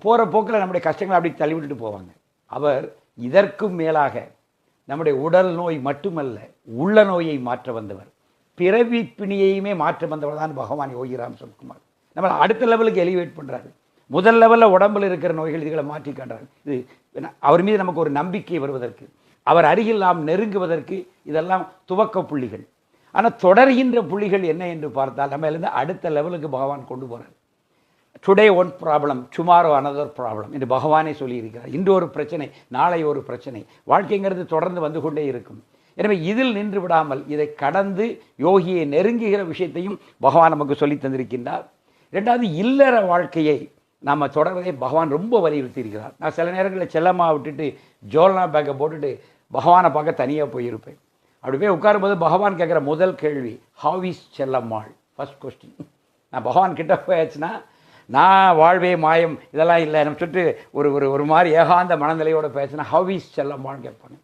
போகிற போக்கில் நம்முடைய கஷ்டங்களை அப்படி தள்ளிவிட்டுட்டு போவாங்க. அவர் இதற்கும் மேலாக நம்முடைய உடல் நோய் மட்டுமல்ல, உள்ள நோயை மாற்ற வந்தவர், பிறவி பிணியையுமே மாற்ற வந்தவர் தான் பகவான் யோகிராம் சரத்குமார். நம்மளை அடுத்த லெவலுக்கு எலிவேட் பண்ணுறாரு. முதல் லெவலில் உடம்பில் இருக்கிற நோய்கள் இதுகளை மாற்றி காட்டுறாரு. இது அவர் மீது நமக்கு ஒரு நம்பிக்கை வருவதற்கு, அவர் அருகில் நாம் நெருங்குவதற்கு இதெல்லாம் துவக்க புள்ளிகள். ஆனால் தொடர்கின்ற புள்ளிகள் என்ன என்று பார்த்தால் நம்ம இருந்து அடுத்த லெவலுக்கு பகவான் கொண்டு போகிறார். Today one problem, tomorrow another problem என்று பகவானே சொல்லியிருக்கிறார். இன்று ஒரு பிரச்சனை, நாளை ஒரு பிரச்சனை. வாழ்க்கைங்கிறது தொடர்ந்து வந்து கொண்டே இருக்கும். எனவே இதில் நின்று விடாமல் இதை கடந்து யோகியை நெருங்குகிற விஷயத்தையும் பகவான் நமக்கு சொல்லி தந்திருக்கின்றார். 2வது, இல்லற வாழ்க்கையை நாம் தொடர்வதை பகவான் ரொம்ப வலியுறுத்தி இருக்கிறார். நான் சில நேரங்களில் செல்லம்மா விட்டுட்டு ஜோல்னா பேக்கை போட்டுட்டு பகவானை பார்க்க தனியாக போயிருப்பேன். அப்படி போய் உட்காரும்போது பகவான் கேட்குற முதல் கேள்வி, how is Chellammal? First question. நான் பகவான் கிட்ட போயாச்சுன்னா நான் வாழ்வே மாயம் இதெல்லாம் இல்லை, நம்ம சுட்டு ஒரு ஒரு ஒரு மாதிரி ஏகாந்த மனநிலையோடு பேசினா ஹவ் இஸ் செல்லம்மான்னு கேட்பாங்க.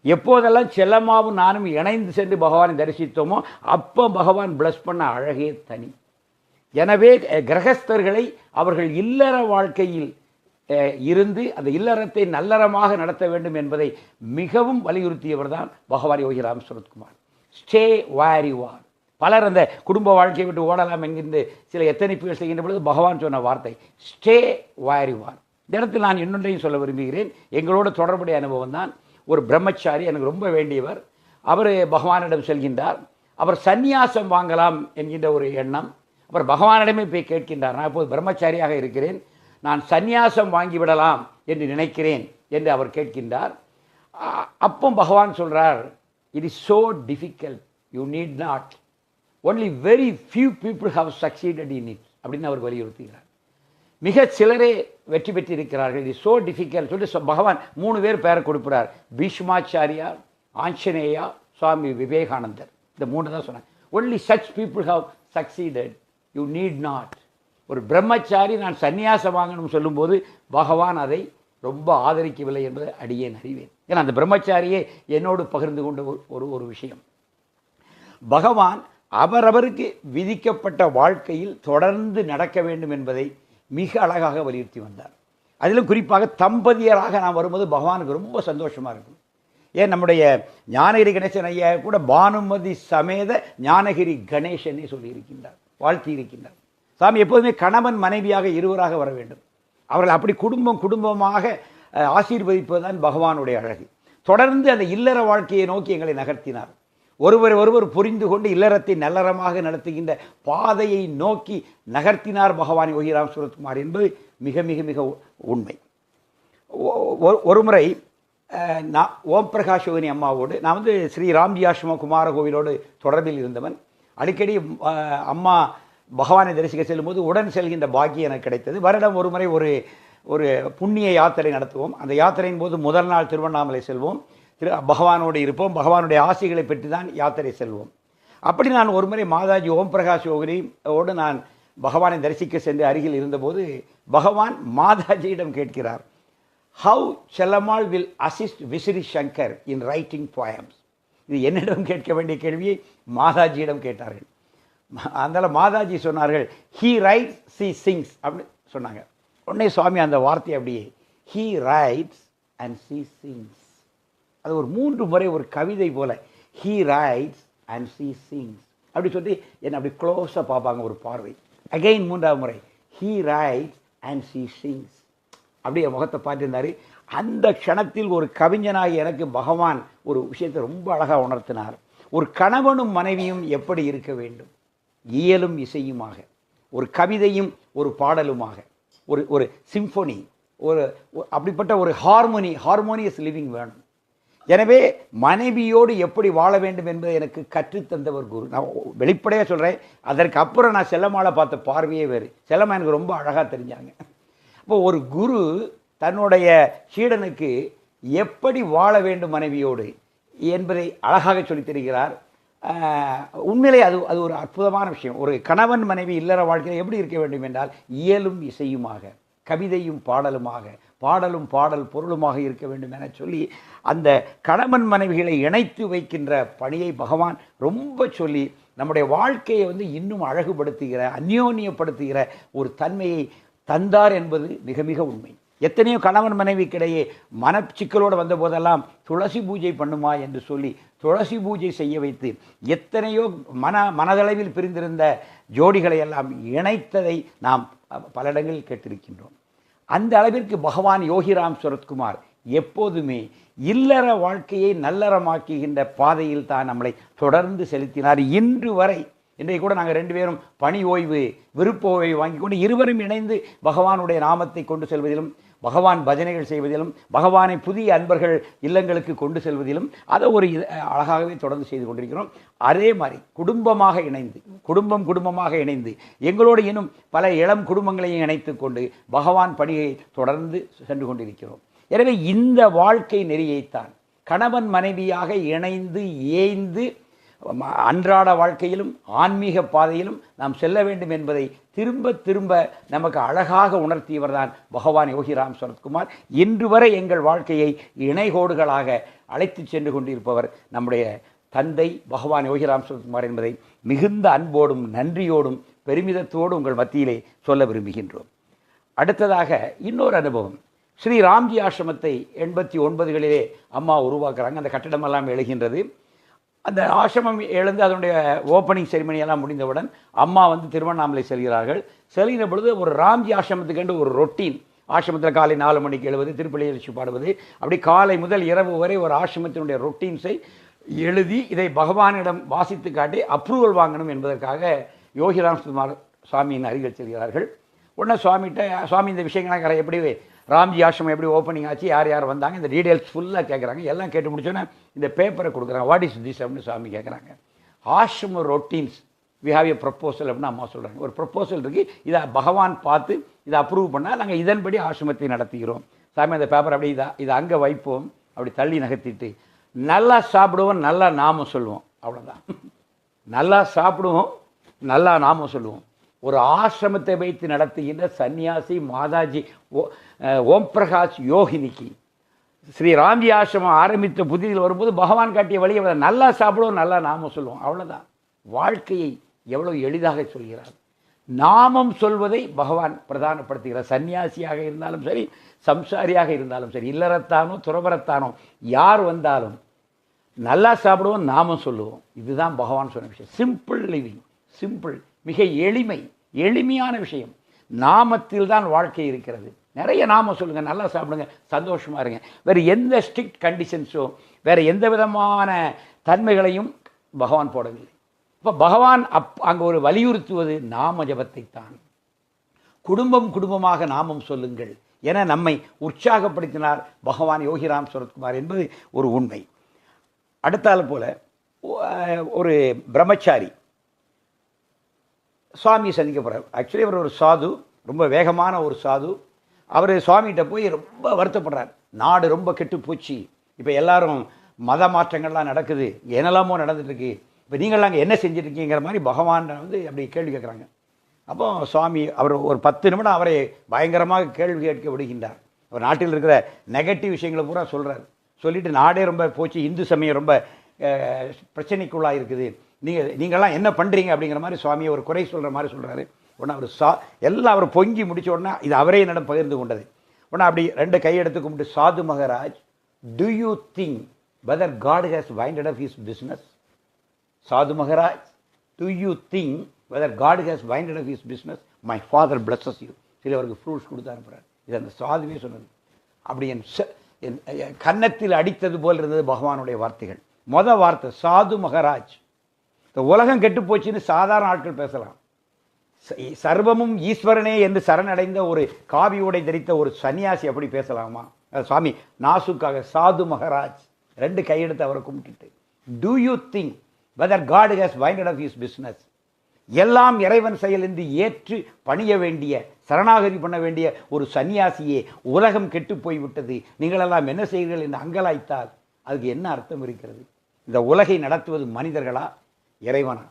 எப்போதெல்லாம் செல்லம்மாவும் நானும் இணைந்து சென்று பகவானை தரிசித்தோமோ அப்போ பகவான் பிளஸ் பண்ண அழகே தனி. எனவே கிரகஸ்தர்களை அவர்கள் இல்லற வாழ்க்கையில் இருந்து அந்த இல்லறத்தை நல்லறமாக நடத்த வேண்டும் என்பதை மிகவும் வலியுறுத்தியவர் தான் Bhagavan Yogiram Saratkumar. Stay where you are. பலர் அந்த குடும்ப வாழ்க்கையை விட்டு ஓடலாம் என்கின்ற சில எத்தனைப்புகள் செய்கின்ற பொழுது பகவான் சொன்ன வார்த்தை ஸ்டே வேர் யூ ஆர். இந்த இடத்தில் நான் இன்னொன்றையும் சொல்ல விரும்புகிறேன். எங்களோட தொடர்புடைய அனுபவம் தான். ஒரு பிரம்மச்சாரி எனக்கு ரொம்ப வேண்டியவர், அவர் பகவானிடம் செல்கின்றார். அவர் சந்நியாசம் வாங்கலாம் என்கின்ற ஒரு எண்ணம். அவர் பகவானிடமே போய் கேட்கின்றார், நான் இப்போது பிரம்மச்சாரியாக இருக்கிறேன், நான் சந்நியாசம் வாங்கிவிடலாம் என்று நினைக்கிறேன் என்று அவர் கேட்கின்றார். அப்போ பகவான் சொல்கிறார், it is so difficult, you need not, only very few people have succeeded in it அப்படின்னு அவர் வலியுறுத்துகிறார். மிக சிலரே வெற்றி பெற்றிருக்கிறார்கள். இது ஸோ டிஃபிகல்ட் சொல்லிட்டு பகவான் 3 பேர் பெயரை கொடுக்கிறார். பீஷ்மாச்சாரியா, ஆஞ்சநேயா, சுவாமி விவேகானந்தர். இந்த 3 தான் சொன்னாங்க. Only such people have succeeded, you need not. ஒரு பிரம்மச்சாரி நான் சன்னியாசம் வாங்கணும்னு சொல்லும்போது பகவான் அதை ரொம்ப ஆதரிக்கவில்லை என்பதை அடியேன் அறிவேன். ஏன்னா அந்த பிரம்மச்சாரியே என்னோடு பகிர்ந்து கொண்ட ஒரு விஷயம். பகவான் அவரவருக்கு விதிக்கப்பட்ட வாழ்க்கையில் தொடர்ந்து நடக்க வேண்டும் என்பதை மிக அழகாக வலியுறுத்தி வந்தார். அதிலும் குறிப்பாக தம்பதியராக நாம் வரும்போது பகவானுக்கு ரொம்ப சந்தோஷமாக இருக்கும். ஏன் நம்முடைய ஞானகிரி கணேசன் ஐயா கூட பானுமதி சமேத ஞானகிரி கணேசனே சொல்லியிருக்கின்றார், வாழ்த்தி இருக்கின்றார். சாமி எப்போதுமே கணவன் மனைவியாக இருவராக வர வேண்டும். அவர்கள் அப்படி குடும்பமாக ஆசீர்வதிப்பதுதான் பகவானுடைய அழகு. தொடர்ந்து அந்த இல்லற வாழ்க்கையை நோக்கி எங்களை நகர்த்தினார். ஒருவர் புரிந்து கொண்டு இல்லறத்தை நல்லறமாக நடத்துகின்ற பாதையை நோக்கி நகர்த்தினார் பகவான் யோகிராம் சரத்குமார் என்பது மிக மிக மிக உண்மை. ஒரு முறை நான் ஓம் பிரகாஷ் யோகினி அம்மாவோடு நான் ஸ்ரீ ராம்ஜி ஆசிரம குமாரகோவிலோடு தொடர்பில் இருந்தவன். அடிக்கடி அம்மா பகவானை தரிசிக்க செல்லும்போது உடன் செல்கின்ற பாக்கியம் எனக்கு கிடைத்தது. வருடம் ஒரு முறை ஒரு புண்ணிய யாத்திரை நடத்துவோம். அந்த யாத்திரையின் போது முதல் நாள் திருவண்ணாமலை செல்வோம், பகவானோடு இருப்போம், பகவானுடைய ஆசைகளை பெற்று தான் யாத்திரை செல்வோம். அப்படி நான் ஒரு முறை மாதாஜி ஓம் பிரகாஷ் யோகினியோடு நான் பகவானை தரிசிக்க சென்று அருகில் இருந்தபோது பகவான் மாதாஜியிடம் கேட்கிறார், ஹவு செல்லம்மாள் வில் அசிஸ்ட் விசிறி சங்கர் இன் ரைட்டிங் போயம்ஸ். இது என்னிடம் கேட்க வேண்டிய கேள்வியை மாதாஜியிடம் கேட்டார்கள். அதனால மாதாஜி சொன்னார்கள், ஹீ ரைட்ஸ் சி சிங்ஸ் அப்படின்னு சொன்னாங்க. உடனே சுவாமி அந்த வார்த்தை அப்படியே he rights and C Singh, அது ஒரு 3 முறை ஒரு கவிதை போல, he rights and C Singh அப்படி சொல்லி என்னை அப்படி க்ளோஸாக பார்ப்பாங்க ஒரு பார்வை. அகெயின் 3ஆவது முறை he rights and C Singh அப்படியே முகத்தை பார்த்துருந்தாரு. அந்த க்ஷணத்தில் ஒரு கவிஞனாகி எனக்கு பகவான் ஒரு விஷயத்தை ரொம்ப அழகாக உணர்த்தினார். ஒரு கணவனும் மனைவியும் எப்படி இருக்க வேண்டும்? இயலும் இசையுமாக, ஒரு கவிதையும் ஒரு பாடலுமாக, ஒரு ஒரு சிம்பொனி, ஒரு அப்படிப்பட்ட ஒரு ஹார்மோனியஸ் லிவிங் வேணும். எனவே மனைவியோடு எப்படி வாழ வேண்டும் என்பதை எனக்கு கற்றுத்தந்தவர் குரு. நான் வெளிப்படையாக சொல்கிறேன். அதற்கு அப்புறம் நான் செல்லம்மாளை பார்த்த பார்வையே வேறு. செல்லம்மா எனக்கு ரொம்ப அழகாக தெரிஞ்சாங்க. அப்போ ஒரு குரு தன்னுடைய சீடனுக்கு எப்படி வாழ வேண்டும் மனைவியோடு என்பதை அழகாக சொல்லித் தருகிறார். உண்மையிலே அது ஒரு அற்புதமான விஷயம். ஒரு கணவன் மனைவி இல்லற வாழ்க்கையில் எப்படி இருக்க வேண்டும் என்றால் இயலும் இசையுமாக, கவிதையும் பாடலுமாக, பாடலும் பாடல் பொருளுமாக இருக்க வேண்டும் என சொல்லி அந்த கணவன் மனைவிகளை இணைத்து வைக்கின்ற பணியை பகவான் ரொம்ப சொல்லி நம்முடைய வாழ்க்கையை இன்னும் அழகுபடுத்துகிற, அந்யோன்யப்படுத்துகிற ஒரு தன்மையை தந்தார் என்பது மிக மிக உண்மை. எத்தனையோ கணவன் மனைவிக்கிடையே மனச்சிக்கலோடு வந்த போதெல்லாம் துளசி பூஜை பண்ணுமா என்று சொல்லி துளசி பூஜை செய்ய வைத்து எத்தனையோ மனதளவில் பிரிந்திருந்த ஜோடிகளை எல்லாம் இணைத்ததை நாம் பல இடங்களில் கேட்டிருக்கின்றோம். அந்த அளவிற்கு பகவான் யோகிராம் சுரத்குமார் எப்போதுமே இல்லற வாழ்க்கையை நல்லறமாக்குகின்ற பாதையில் தான் நம்மளை தொடர்ந்து செலுத்தினார். இன்று வரை இன்றைக்கு கூட நாங்கள் 2 பேரும் பணி ஓய்வு, விருப்ப ஓய்வு வாங்கி கொண்டு இருவரும் இணைந்து பகவானுடைய நாமத்தை கொண்டு செல்வதிலும், பகவான் பஜனைகள் செய்வதிலும், பகவானை புதிய அன்பர்கள் இல்லங்களுக்கு கொண்டு செல்வதிலும் அதை ஒரு அழகாகவே தொடர்ந்து செய்து கொண்டிருக்கிறோம். அதே மாதிரி குடும்பமாக இணைந்து எங்களோடு இன்னும் பல இளம் குடும்பங்களையும் இணைத்து கொண்டு பகவான் பணியை தொடர்ந்து சென்று கொண்டிருக்கிறோம். எனவே இந்த வாழ்க்கை நெறியைத்தான் கணவன் மனைவியாக இணைந்து ஏய்ந்து அன்றாட வாழ்க்கையிலும் ஆன்மீக பாதையிலும் நாம் செல்ல வேண்டும் என்பதை திரும்ப திரும்ப நமக்கு அழகாக உணர்த்தியவர் தான் பகவான் யோகிராம் சரத்குமார். இன்று வரை எங்கள் வாழ்க்கையை இணைகோடுகளாக அழைத்து சென்று கொண்டிருப்பவர் நம்முடைய தந்தை பகவான் யோகிராம் சரத்குமார் என்பதை மிகுந்த அன்போடும் நன்றியோடும் பெருமிதத்தோடு உங்கள் மத்தியிலே சொல்ல விரும்புகின்றோம். அடுத்ததாக இன்னொரு அனுபவம். ஸ்ரீ ராம்ஜி ஆசிரமத்தை 89களிலே அம்மா உருவாக்குறாங்க. அந்த கட்டிடமெல்லாம் எழுகின்றது. அந்த ஆசிரமம் எழுந்து அதனுடைய ஓப்பனிங் செரிமனியெல்லாம் முடிந்தவுடன் அம்மா திருவண்ணாமலை செல்கிறார்கள். செல்கிற பொழுது ஒரு ராம்ஜி ஆசிரமத்துக்கு ஒரு ரொட்டீன், ஆசிரமத்தில் காலை 4 மணிக்கு எழுவது, திருப்பலி எழுச்சி பாடுவது, அப்படி காலை முதல் இரவு வரை ஒரு ஆசிரமத்தினுடைய ரொட்டீன்ஸை எழுதி இதை பகவானிடம் வாசித்து காட்டி அப்ரூவல் வாங்கணும் என்பதற்காக யோகிராம் சுவாமியின் அருகில் செல்கிறார்கள். உடனே சுவாமி இந்த விஷயங்கள்லாம் எப்படி ராம்ஜி ஆசிரமம் எப்படி ஓப்பனிங் ஆச்சு, யார் யார் வந்தாங்க, இந்த டீடைல்ஸ் ஃபுல்லாக கேட்குறாங்க. எல்லாம் கேட்டு முடிச்சோன்னே இந்த பேப்பரை கொடுக்குறாங்க. வாட் இஸ் திஸ் அப்படின்னு சுவாமி கேட்குறாங்க. ஆசிரம routines we have a proposal அப்படின்னு அம்மா சொல்கிறாங்க. ஒரு ப்ரப்போசல் இருக்குது, இதை பகவான் பார்த்து இதை அப்ரூவ் பண்ணால் நாங்கள் இதன்படி ஆசிரமத்தை நடத்துகிறோம். சாமி அந்த பேப்பர் அப்படி இதை அங்கே வைப்போம், அப்படி தள்ளி நகர்த்திட்டு நல்லா சாப்பிடுவோம், நல்லா நாம சொல்லுவோம், அவ்வளோதான். நல்லா சாப்பிடுவோம், நல்லா நாம சொல்லுவோம். ஒரு ஆசிரமத்தை வைத்து நடத்துகின்ற சன்னியாசி மாதாஜி ஓம் பிரகாஷ் யோகினிக்கு ஸ்ரீ ராம்ஜி ஆசிரமம் ஆரம்பித்த புதிதில் வரும்போது பகவான் காட்டிய வழியை நல்லா சாப்பிடுவோம், நல்லா நாமம் சொல்லுவோம், அவ்வளோதான். வாழ்க்கையை எவ்வளோ எளிதாக சொல்கிறார். நாமம் சொல்வதை பகவான் பிரதானப்படுத்துகிறார். சன்னியாசியாக இருந்தாலும் சரி, சம்சாரியாக இருந்தாலும் சரி, இல்லறத்தானோ துறவரத்தானோ யார் வந்தாலும் நல்லா சாப்பிடுவோம், நாமம் சொல்லுவோம். இதுதான் பகவான் சொன்ன விஷயம். சிம்பிள் லிவிங், சிம்பிள், மிக எளிமையான விஷயம். நாமத்தில் தான் வாழ்க்கை இருக்கிறது. நிறைய நாமம் சொல்லுங்கள், நல்லா சாப்பிடுங்க, சந்தோஷமாக இருங்க. வேறு எந்த ஸ்ட்ரிக்ட் கண்டிஷன்ஸோ வேறு எந்த விதமான தன்மைகளையும் பகவான் போடவில்லை. இப்போ பகவான் அங்கே ஒரு வலியுறுத்துவது நாம ஜபத்தை தான். குடும்பமாக நாமம் சொல்லுங்கள் என நம்மை உற்சாகப்படுத்தினார் பகவான் யோகிராம் சரத்குமார் என்பது ஒரு உண்மை. அடுத்தால் போல ஒரு பிரம்மச்சாரி சுவாமியை சந்திக்க போகிறார். ஆக்சுவலி அவர் ஒரு சாது, ரொம்ப வேகமான ஒரு சாது. அவர் சுவாமிகிட்ட போய் ரொம்ப வருத்தப்படுறார். நாடு ரொம்ப கெட்டு போச்சு, இப்போ எல்லாரும் மத மாற்றங்கள்லாம் நடக்குது, என்னெல்லாமோ நடந்துட்டுருக்கு, இப்போ நீங்கள்லாம் அங்கே என்ன செஞ்சுருக்கீங்கிற மாதிரி பகவான் அப்படி கேள்வி கேட்குறாங்க. அப்போ சுவாமி அவர் ஒரு 10 நிமிடம் அவரை பயங்கரமாக கேள்வி கேட்க விடுகின்றார். அவர் நாட்டில் இருக்கிற நெகட்டிவ் விஷயங்களை பூரா சொல்கிறார். சொல்லிவிட்டு நாடே ரொம்ப போச்சு, இந்து சமயம் ரொம்ப பிரச்சனைக்குள்ளாக இருக்குது, நீங்கள்லாம் என்ன பண்ணுறீங்க அப்படிங்கிற மாதிரி சுவாமியை ஒரு குறை சொல்கிற மாதிரி சொல்கிறாரு. உடனே அவர் எல்லாம் அவர் பொங்கி முடித்த உடனே இது அவரே என்னிடம் பகிர்ந்து கொண்டது. உடனே அப்படி 2 கையெடுத்து கும்பிட்டு, sadhu Maharaj, do you think whether God has winded up his business? Sadhu Maharaj, do you think whether God has winded up his business? My father blesses you. சிலவருக்கு ஃப்ரூட்ஸ் கொடுத்து அனுப்புகிறார். இது அந்த சாதுவே சொன்னது. அப்படி என் கன்னத்தில் அடித்தது போல் இருந்தது பகவானுடைய வார்த்தைகள். வார்த்தை சாது மகராஜ். இந்த உலகம் கெட்டு போச்சுன்னு சாதாரண ஆட்கள் பேசலாம். சர்வமும் ஈஸ்வரனே என்று சரணடைந்த ஒரு காவி உடை தரித்த ஒரு சன்னியாசி அப்படி பேசலாமா? சுவாமி நாசுக்காக சாது மகராஜ் 2 கையெடுத்து அவரை கும்பிட்டுட்டு, do you think whether God has winded off his business? எல்லாம் இறைவன் செயல் என்று ஏற்று பணிய வேண்டிய, சரணாகதி பண்ண வேண்டிய ஒரு சன்னியாசியே உலகம் கெட்டு போய்விட்டது, நீங்களெல்லாம் என்ன செய்கிறீர்கள் என்று அங்கலாய்த்தால் அதுக்கு என்ன அர்த்தம் இருக்கிறது? இந்த உலகை நடத்துவது மனிதர்களா இறைவனா?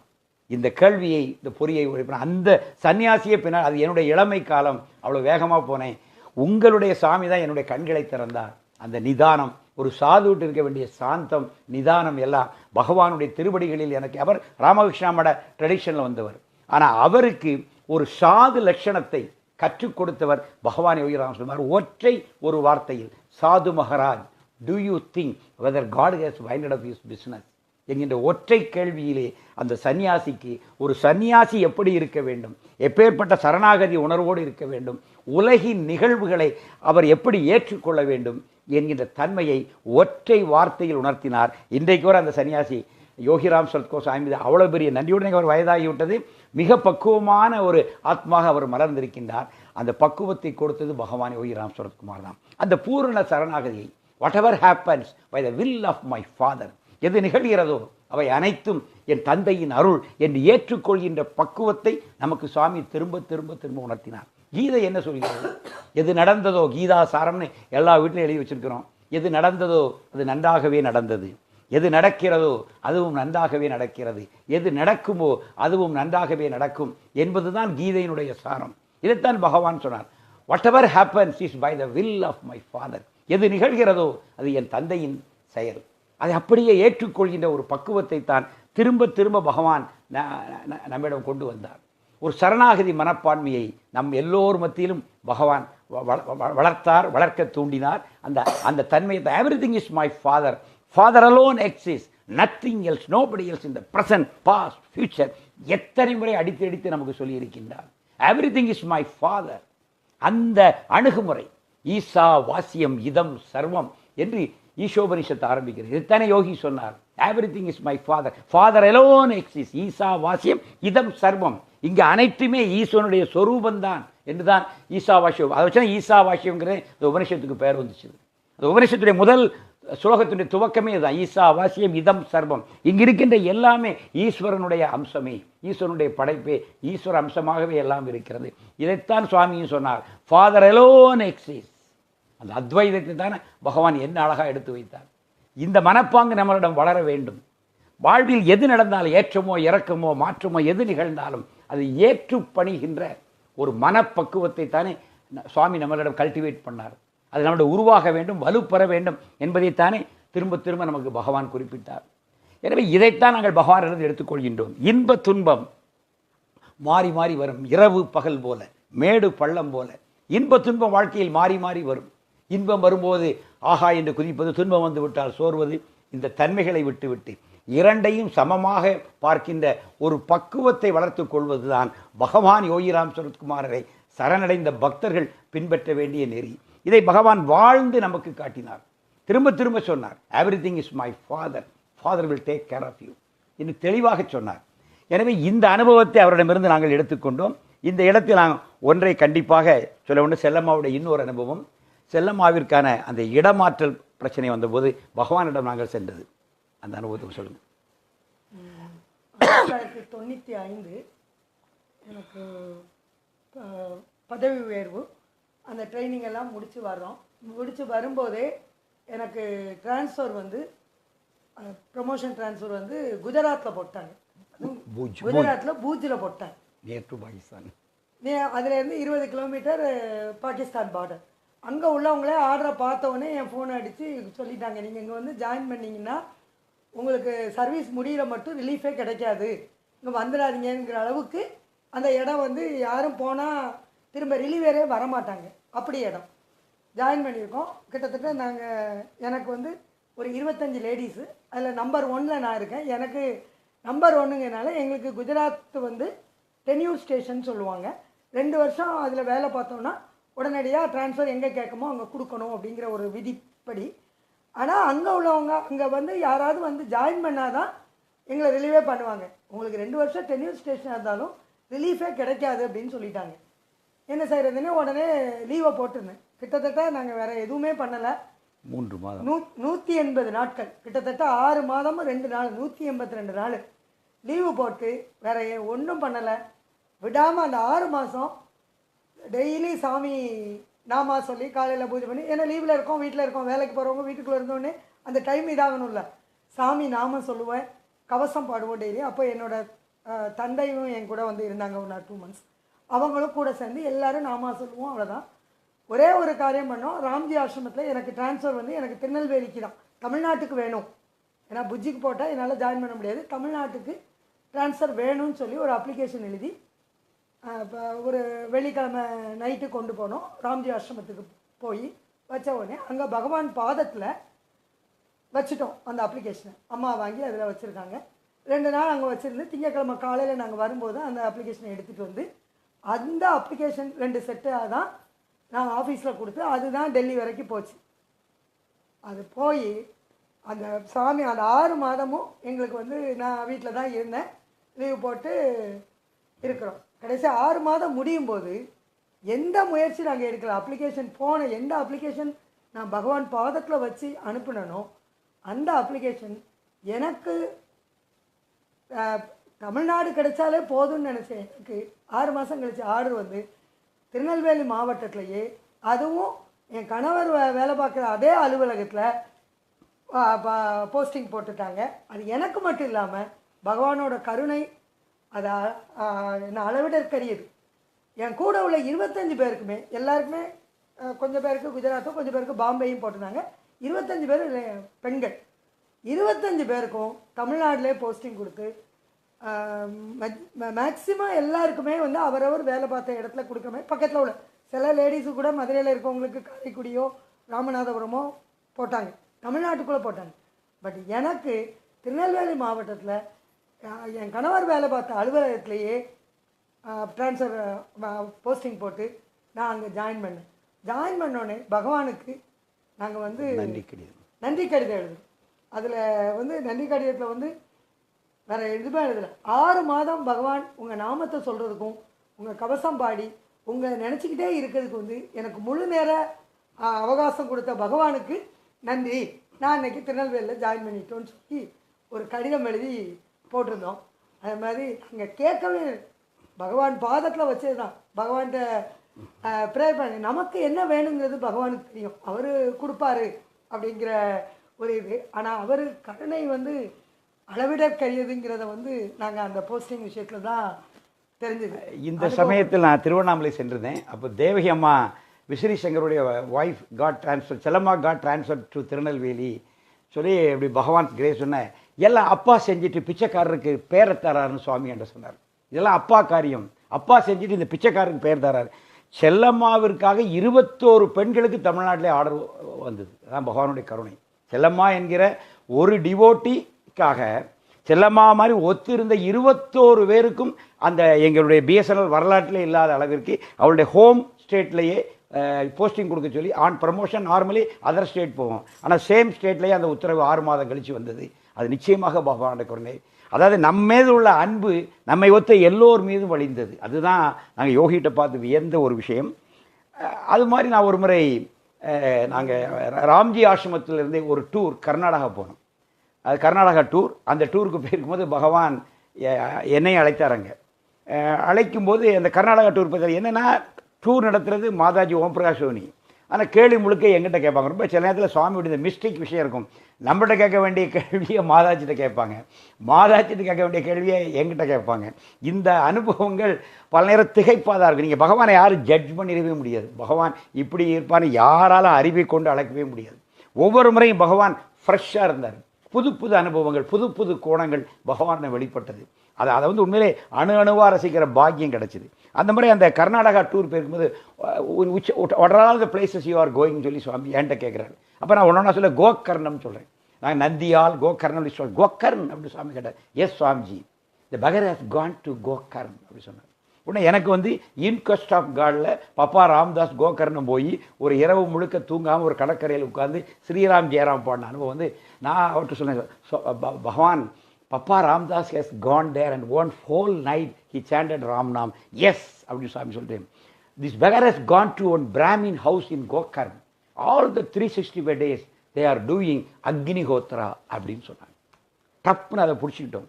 இந்த கேள்வியை, இந்த பொறியை அந்த சன்னியாசியே பின்னால், அது என்னுடைய இளமை காலம், அவ்வளோ வேகமாக போனேன். உங்களுடைய சாமி தான் என்னுடைய கண்களை திறந்தார். அந்த நிதானம், ஒரு சாதுவிட்டு இருக்க வேண்டிய சாந்தம், நிதானம் எல்லாம் பகவானுடைய திருவடிகளில் எனக்கு. அவர் ராமகிருஷ்ணா மட ட்ரெடிஷனில் வந்தவர். ஆனால் அவருக்கு ஒரு சாது லட்சணத்தை கற்றுக் கொடுத்தவர் பகவான் யோகி ராம் சொல்வார். ஒற்றை ஒரு வார்த்தையில், sadhu Maharaj, do you think whether God has winded off his business என்கின்ற ஒற்றை கேள்வியிலே அந்த சன்னியாசிக்கு, ஒரு சன்னியாசி எப்படி இருக்க வேண்டும், எப்பேற்பட்ட சரணாகதி உணர்வோடு இருக்க வேண்டும், உலகின் நிகழ்வுகளை அவர் எப்படி ஏற்றுக்கொள்ள வேண்டும் என்கின்ற தன்மையை ஒற்றை வார்த்தையில் உணர்த்தினார். இன்றைக்கு வரை அந்த சன்னியாசி யோகிராம் சரத் கோசாமி மீது அவ்வளோ பெரிய நன்றியுடன் அவர் வயதாகிவிட்டது. மிக பக்குவமான ஒரு ஆத்மாக அவர் மலர்ந்திருக்கின்றார். அந்த பக்குவத்தை கொடுத்தது பகவான் யோகிராம் சரத்குமார் தான். அந்த பூரண சரணாகதியை, whatever happens by the will of my father, எது நிகழ்கிறதோ அவை அனைத்தும் என் தந்தையின் அருள் என்று ஏற்றுக்கொள்கின்ற பக்குவத்தை நமக்கு சுவாமி திரும்ப திரும்ப திரும்ப உணர்த்தினார். கீதை என்ன சொல்கிறது? எது நடந்ததோ, கீதா சாரம்னு எல்லா வீட்டிலும் எழுதி வச்சிருக்கிறோம். எது நடந்ததோ அது நன்றாகவே நடந்தது, எது நடக்கிறதோ அதுவும் நன்றாகவே நடக்கிறது, எது நடக்குமோ அதுவும் நன்றாகவே நடக்கும் என்பதுதான் கீதையினுடைய சாரம். இதைத்தான் பகவான் சொன்னார். Whatever happens is by the will of my father. எது நிகழ்கிறதோ அது என் தந்தையின் செயல். அதை அப்படியே ஏற்றுக்கொள்கின்ற ஒரு பக்குவத்தை தான் திரும்ப திரும்ப பகவான் நம்மிடம் கொண்டு வந்தார். ஒரு சரணாகதி மனப்பான்மையை நம் எல்லோர் மத்தியிலும் பகவான் வளர்த்தார், வளர்க்க தூண்டினார். அந்த தன்மையை, everything is my father, father alone exist, nothing else, nobody else in the present, past, future, எத்தனை முறை அடித்து அடித்து நமக்கு சொல்லியிருக்கின்றார். Everything is my father. அந்த அணுகுமுறை, ஈசா வாசியம் இதம் சர்வம் என்று ஈஷோபனிஷத்தை ஆரம்பிக்கிறது. இதுதானே யோகி சொன்னார். Everything is my father, father alone exist, ஈசா வாசியம் இதம் சர்வம். இங்கே அனைத்துமே ஈஸ்வரனுடைய சொரூபந்தான் என்றுதான் ஈசா வாசியம். அதை வச்சு ஈசா வாசியம்ங்கிறது இந்த உபனிஷத்துக்கு பெயர் வந்துச்சு. அந்த உபனிஷத்துடைய முதல் ஸ்லோகத்தினுடைய துவக்கமே தான், ஈசா வாசியம் இதம் சர்வம். இங்கு இருக்கின்ற எல்லாமே ஈஸ்வரனுடைய அம்சமே, ஈஸ்வரனுடைய படைப்பே, ஈஸ்வர அம்சமாகவே எல்லாம் இருக்கிறது. இதைத்தான் சுவாமியும் சொன்னார், ஃபாதர் அலோன் எக்ஸிஸ்ட். அந்த அத்வைதத்தை தானே பகவான் என்ன அழகாக எடுத்து வைத்தார். இந்த மனப்பாங்கு நம்மளிடம் வளர வேண்டும். வாழ்வில் எது நடந்தாலும், ஏற்றமோ இறக்கமோ மாற்றமோ எது நிகழ்ந்தாலும் அது ஏற்று பணிகின்ற ஒரு மனப்பக்குவத்தை தானே சுவாமி நம்மளிடம் கல்டிவேட் பண்ணார். அது நம்மளுடைய உருவாக வேண்டும், வலுப்பெற வேண்டும் என்பதைத்தானே திரும்ப திரும்ப நமக்கு பகவான் குறிப்பிட்டார். எனவே இதைத்தான் நாங்கள் பகவானிடம் எடுத்துக்கொள்கின்றோம். இன்ப துன்பம் மாறி மாறி வரும், இரவு பகல் போல, மேடு பள்ளம் போல. இன்ப துன்பம் வாழ்க்கையில் மாறி மாறி வரும். இன்பம் வரும்போது ஆஹா என்று குதிப்பது, துன்பம் வந்து விட்டால் சோர்வது, இந்த தன்மைகளை விட்டுவிட்டு இரண்டையும் சமமாக பார்க்கின்ற ஒரு பக்குவத்தை வளர்த்து கொள்வதுதான் பகவான் யோகிராம் சரத்குமாரரை சரணடைந்த பக்தர்கள் பின்பற்ற வேண்டிய நெறி. இதை பகவான் வாழ்ந்து நமக்கு காட்டினார். திரும்ப திரும்ப சொன்னார், everything is my father, father will take care of you என்று தெளிவாக சொன்னார். எனவே இந்த அனுபவத்தை அவரிடமிருந்து நாங்கள் எடுத்துக்கொண்டோம். இந்த இடத்தில் நாங்கள் ஒன்றை கண்டிப்பாக சொல்ல வேண்டும். செல்லம்மாவுடைய இன்னொரு அனுபவம், செல்லம்மாவிற்கான அந்த இடமாற்றல் பிரச்சனை வந்தபோது பகவானிடம் நாங்கள் சென்றது. அந்த அனுபவத்துக்கு சொல்லுங்கள். 1995 எனக்கு பதவி உயர்வு, அந்த ட்ரைனிங் எல்லாம் முடித்து வரும்போதே எனக்கு ட்ரான்ஸ்ஃபர் வந்து, ப்ரமோஷன் ட்ரான்ஸ்ஃபர் வந்து குஜராத்தில் போட்டாங்க. குஜராத்தில் பூஜில் போட்டாங்க. Near to Pakistan. அதுலேருந்து 20 கிலோமீட்டர் பாகிஸ்தான் பார்டர். அங்கே உள்ளவங்களே ஆர்டரை பார்த்தவொடனே என் ஃபோனை அடித்து சொல்லிட்டாங்க, நீங்கள் இங்கே வந்து ஜாயின் பண்ணிங்கன்னா உங்களுக்கு சர்வீஸ் முடிகிற மட்டும் ரிலீஃபே கிடைக்காது, இங்கே வந்துடாதீங்கிற அளவுக்கு அந்த இடம் வந்து யாரும் போனால் திரும்ப ரிலீவரே வரமாட்டாங்க, அப்படி இடம் ஜாயின் பண்ணியிருக்கோம். கிட்டத்தட்ட எனக்கு வந்து ஒரு 25 லேடிஸு, அதில் நம்பர் 1ல் நான் இருக்கேன். எனக்கு நம்பர் 1ங்கிறனால எங்களுக்கு குஜராத் வந்து டென்யூர் ஸ்டேஷன் சொல்லுவாங்க. 2 வருஷம் அதில் வேலை பார்த்தோன்னா உடனடியாக ட்ரான்ஸ்ஃபர் எங்கே கேட்குமோ அங்கே கொடுக்கணும் அப்படிங்கிற ஒரு விதிப்படி ஆனால் அங்கே உள்ளவங்க அங்கே வந்து யாராவது வந்து ஜாயின் பண்ணாதான் எங்களை ரிலீவே பண்ணுவாங்க. உங்களுக்கு 2 வருஷம் டென்யூர் ஸ்டேஷனாக இருந்தாலும் ரிலீஃபே கிடைக்காது அப்படின்னு சொல்லிட்டாங்க. என்ன செய்கிறதுன்னு உடனே லீவை போட்டிருந்தேன். கிட்டத்தட்ட நாங்கள் வேறு எதுவுமே பண்ணலை. 3 மாதம் 180 நாட்கள், கிட்டத்தட்ட 6 மாதமும் 2 நாள், 182 நாள் லீவு போட்டு வேற ஒன்றும் பண்ணலை. விடாமல் அந்த 6 மாதம் டெய்லி சாமி நாமா சொல்லி காலையில் பூஜை பண்ணி, ஏன்னா லீவில் இருக்கோம், வீட்டில் இருக்கோம், வேலைக்கு போகிறவங்க வீட்டுக்குள்ளே இருந்தோடனே அந்த டைம் இதாகணும்ல, சாமி நாம சொல்லுவேன், கவசம் பாடுவோம் டெய்லி. அப்போ என்னோட தந்தையும் என் கூட வந்து இருந்தாங்க ஒரு 2 மந்த்ஸ். அவங்களும் கூட சேர்ந்து எல்லோரும் நாமா சொல்லுவோம். அவ்வளோதான். ஒரே ஒரு காரியம் பண்ணோம். ராம்ஜி ஆசிரமத்தில் எனக்கு ட்ரான்ஸ்ஃபர் வந்து எனக்கு திருநெல்வேலிக்கு தான், தமிழ்நாட்டுக்கு வேணும். ஏன்னா புஜ்ஜிக்கு போட்டால் என்னால் ஜாயின் பண்ண முடியாது, தமிழ்நாட்டுக்கு ட்ரான்ஸ்ஃபர் வேணும்னு சொல்லி ஒரு அப்ளிகேஷன் எழுதி இப்போ ஒரு வெள்ளிக்கிழமை நைட்டு கொண்டு போனோம். ராம்ஜி ஆசிரமத்துக்கு போய் வச்ச உடனே அங்கே பகவான் பாதத்தில் வச்சுட்டோம் அந்த அப்ளிகேஷனை. அம்மா வாங்கி அதில் வச்சுருக்காங்க. 2 நாள் அங்கே வச்சுருந்து திங்கக்கிழமை காலையில் நாங்கள் வரும்போது அந்த அப்ளிகேஷனை எடுத்துகிட்டு வந்து அந்த அப்ளிகேஷன் 2 செட்டாக தான் நாங்கள் ஆஃபீஸில் கொடுத்து அதுதான் டெல்லி வரைக்கும் போச்சு. அது போய் அந்த சாமி அந்த 6 மாதமும் எங்களுக்கு வந்து நான் வீட்டில் தான் இருந்தேன், லீவ் போட்டு இருக்கிறோம். கடைசி 6 மாதம் முடியும் போது எந்த முயற்சி நாங்கள் எடுக்கல. அப்ளிகேஷன் போன எந்த அப்ளிகேஷன் நான் பகவான் பாதத்தில் வச்சு அனுப்பினனோ அந்த அப்ளிகேஷன் எனக்கு தமிழ்நாடு கிடைச்சாலே போதும்னு நினச்சேன். எனக்கு 6 மாதம் கழிச்சு ஆர்டர் வந்து திருநெல்வேலி மாவட்டத்திலேயே, அதுவும் என் கணவர் வேலை பார்க்குற அதே அலுவலகத்தில் போஸ்டிங் போட்டுட்டாங்க. அது எனக்கு மட்டும் இல்லாமல் பகவானோட கருணை அது என்ன அளவிடற்கரியது. என் கூட உள்ள 25 பேருக்குமே, எல்லாருக்குமே கொஞ்சம் பேருக்கு குஜராத்தும் கொஞ்சம் பேருக்கு பாம்பேயும் போட்டிருந்தாங்க. 25 பேர் பெண்கள். 25 பேருக்கும் தமிழ்நாட்டிலே போஸ்டிங் கொடுத்து மேக்சிமம் எல்லாருக்குமே வந்து அவரவர் வேலை பார்த்த இடத்துல கொடுக்குற மாதிரி பக்கத்தில் உள்ள சில லேடிஸு கூட மதுரையில் இருக்கவங்களுக்கு காரைக்குடியோ ராமநாதபுரமோ போட்டாங்க, தமிழ்நாட்டுக்குள்ளே போட்டாங்க. பட் எனக்கு திருநெல்வேலி மாவட்டத்தில் என் கணவர் வேலை பார்த்த அலுவலகத்திலேயே ட்ரான்ஸ்ஃபர் போஸ்டிங் போட்டு நான் அங்கே ஜாயின் பண்ணேன். ஜாயின் பண்ணோடனே பகவானுக்கு நாங்கள் வந்து நன்றி கடிதம் எழுதுறோம். அதில் வந்து நன்றி கடிதத்தில் வந்து வேறு எதுவுமே எழுதலை. 6 மாதம் பகவான் உங்கள் நாமத்தை சொல்கிறதுக்கும் உங்கள் கவசம் பாடி உங்களை நினச்சிக்கிட்டே இருக்கிறதுக்கு வந்து எனக்கு முழு நேர அவகாசம் கொடுத்த பகவானுக்கு நன்றி. நான் இன்றைக்கி திருநெல்வேலியில் ஜாயின் பண்ணிட்டோன்னு சொல்லி ஒரு கடிதம் எழுதி போட்டிருந்தோம். அது மாதிரி அங்கே கேட்கவே பகவான் பாதத்தில் வச்சது தான். பகவான்கிட்ட ப்ரேயர் பண்ணி நமக்கு என்ன வேணுங்கிறது பகவானுக்கு தெரியும், அவர் கொடுப்பாரு அப்படிங்கிற ஒரு இது. ஆனால் அவர் கருணை வந்து அளவிடற்கரியதுங்கிறத வந்து நாங்கள் அந்த போஸ்டிங் விஷயத்தில் தான் தெரிஞ்சது. இந்த சமயத்தில் நான் திருவண்ணாமலை சென்றிருந்தேன். அப்போ தேவகி அம்மா விசிறி சங்கருடைய wife got transfer, Chellamma got transfer to Tirunelveli சொல்லி இப்படி பகவான் கிரேஸ் சொன்ன எல்லாம் அப்பா செஞ்சுட்டு பிச்சைக்காரருக்கு பேரை தராருன்னு சுவாமி என்று சொன்னார். இதெல்லாம் அப்பா காரியம், அப்பா செஞ்சுட்டு இந்த பிச்சைக்காரருக்கு பேர் தராரு. செல்லம்மாவிற்காக 21 பெண்களுக்கு தமிழ்நாட்டிலே ஆர்டர் வந்தது. அதான் பகவானுடைய கருணை. செல்லம்மா என்கிற ஒரு டிவோட்டிக்காக செல்லம்மா மாதிரி ஒத்திருந்த 21 பேருக்கும் அந்த எங்களுடைய பிஎஸ்என்எல் வரலாற்றிலே இல்லாத அளவிற்கு அவருடைய ஹோம் ஸ்டேட்லேயே போஸ்டிங் கொடுக்க சொல்லி on promotion normally other state போவோம், ஆனால் சேம் ஸ்டேட்லேயே அந்த உத்தரவு 6 மாதம் கழித்து வந்தது. அது நிச்சயமாக பகவானுடைய கருணை. அதாவது நம்ம மீது உள்ள அன்பு நம்மை ஒத்த எல்லோர் மீதும் வழிந்தது. அதுதான் நாங்கள் யோகிகிட்ட பார்த்து வியந்த ஒரு விஷயம். அது மாதிரி நான் ஒரு முறை நாங்கள் ராம்ஜி ஆசிரமத்திலிருந்தே ஒரு டூர் கர்நாடகா போனோம். அது கர்நாடகா டூர். அந்த டூருக்கு போயிருக்கும்போது பகவான் என்னை அழைத்தாரங்க. அழைக்கும்போது அந்த கர்நாடகா டூர் பற்றி என்னென்னா, டூர் நடத்துறது மாதாஜி ஓம் பிரகாஷ் சோனி. ஆனால் கேள்வி முழுக்க எங்கிட்ட கேட்பாங்க. ரொம்ப சில நேரத்தில் சுவாமியோட இந்த மிஸ்டேக் விஷயம் இருக்கும். நம்மகிட்ட கேட்க வேண்டிய கேள்வியை மாதாஜிட்ட கேட்பாங்க, மாதாஜிட்ட கேட்க வேண்டிய கேள்வியை எங்கிட்ட கேட்பாங்க. இந்த அனுபவங்கள் பல நேரம் திகைப்பாதாக இருக்கும். நீங்கள் பகவானை யாரும் ஜட்ஜ் பண்ணிடவே முடியாது. பகவான் இப்படி இருப்பான்னு யாராலும் அறிவை கொண்டு அழைக்கவே முடியாது. ஒவ்வொரு முறையும் பகவான் ஃப்ரெஷ்ஷாக இருந்தார். புது புது அனுபவங்கள், புது புது கோணங்கள் பகவானை வெளிப்பட்டது. அதை வந்து உண்மையிலே அணுவாக ரசிக்கிற பாக்கியம் கிடச்சிது. அந்த மாதிரி அந்த கர்நாடகா டூர் போயிருக்கும்போது what are all the places you are கோயிங்னு சொல்லி சுவாமி என்கிட்ட கேட்குறாரு. அப்போ நான் ஒன்றா சொல்ல கோகர்ணம் சொல்கிறேன். நான் நந்தியால் கோகர்ணம் சொல் கோகர்ன் அப்படி சுவாமி கேட்டார். Yes Swamiji, the beggar has gone to Gokarna அப்படி சொன்னார். உடனே எனக்கு வந்து இன்கொஸ்ட் ஆஃப் காடில் பப்பா ராம்தாஸ் கோகர்ணம் போய் ஒரு இரவு முழுக்க தூங்காமல் ஒரு கடற்கரையில் உட்காந்து ஸ்ரீராம் ஜெயராம் பாடின அனுபவம் வந்து நான் அவர்கிட்ட சொன்னேன், Bhagavan Papa Ramdas has gone there and one whole night he chanted Ram nam. Yes அப்படின்னு சாமி சொல்லிட்டேன். This beggar has gone to one Brahmin house in Gokarn. All the 365 days they are doing Agnihotra அப்படின்னு சொன்னாங்க. டப்புன்னு அதை பிடிச்சிக்கிட்டோம்.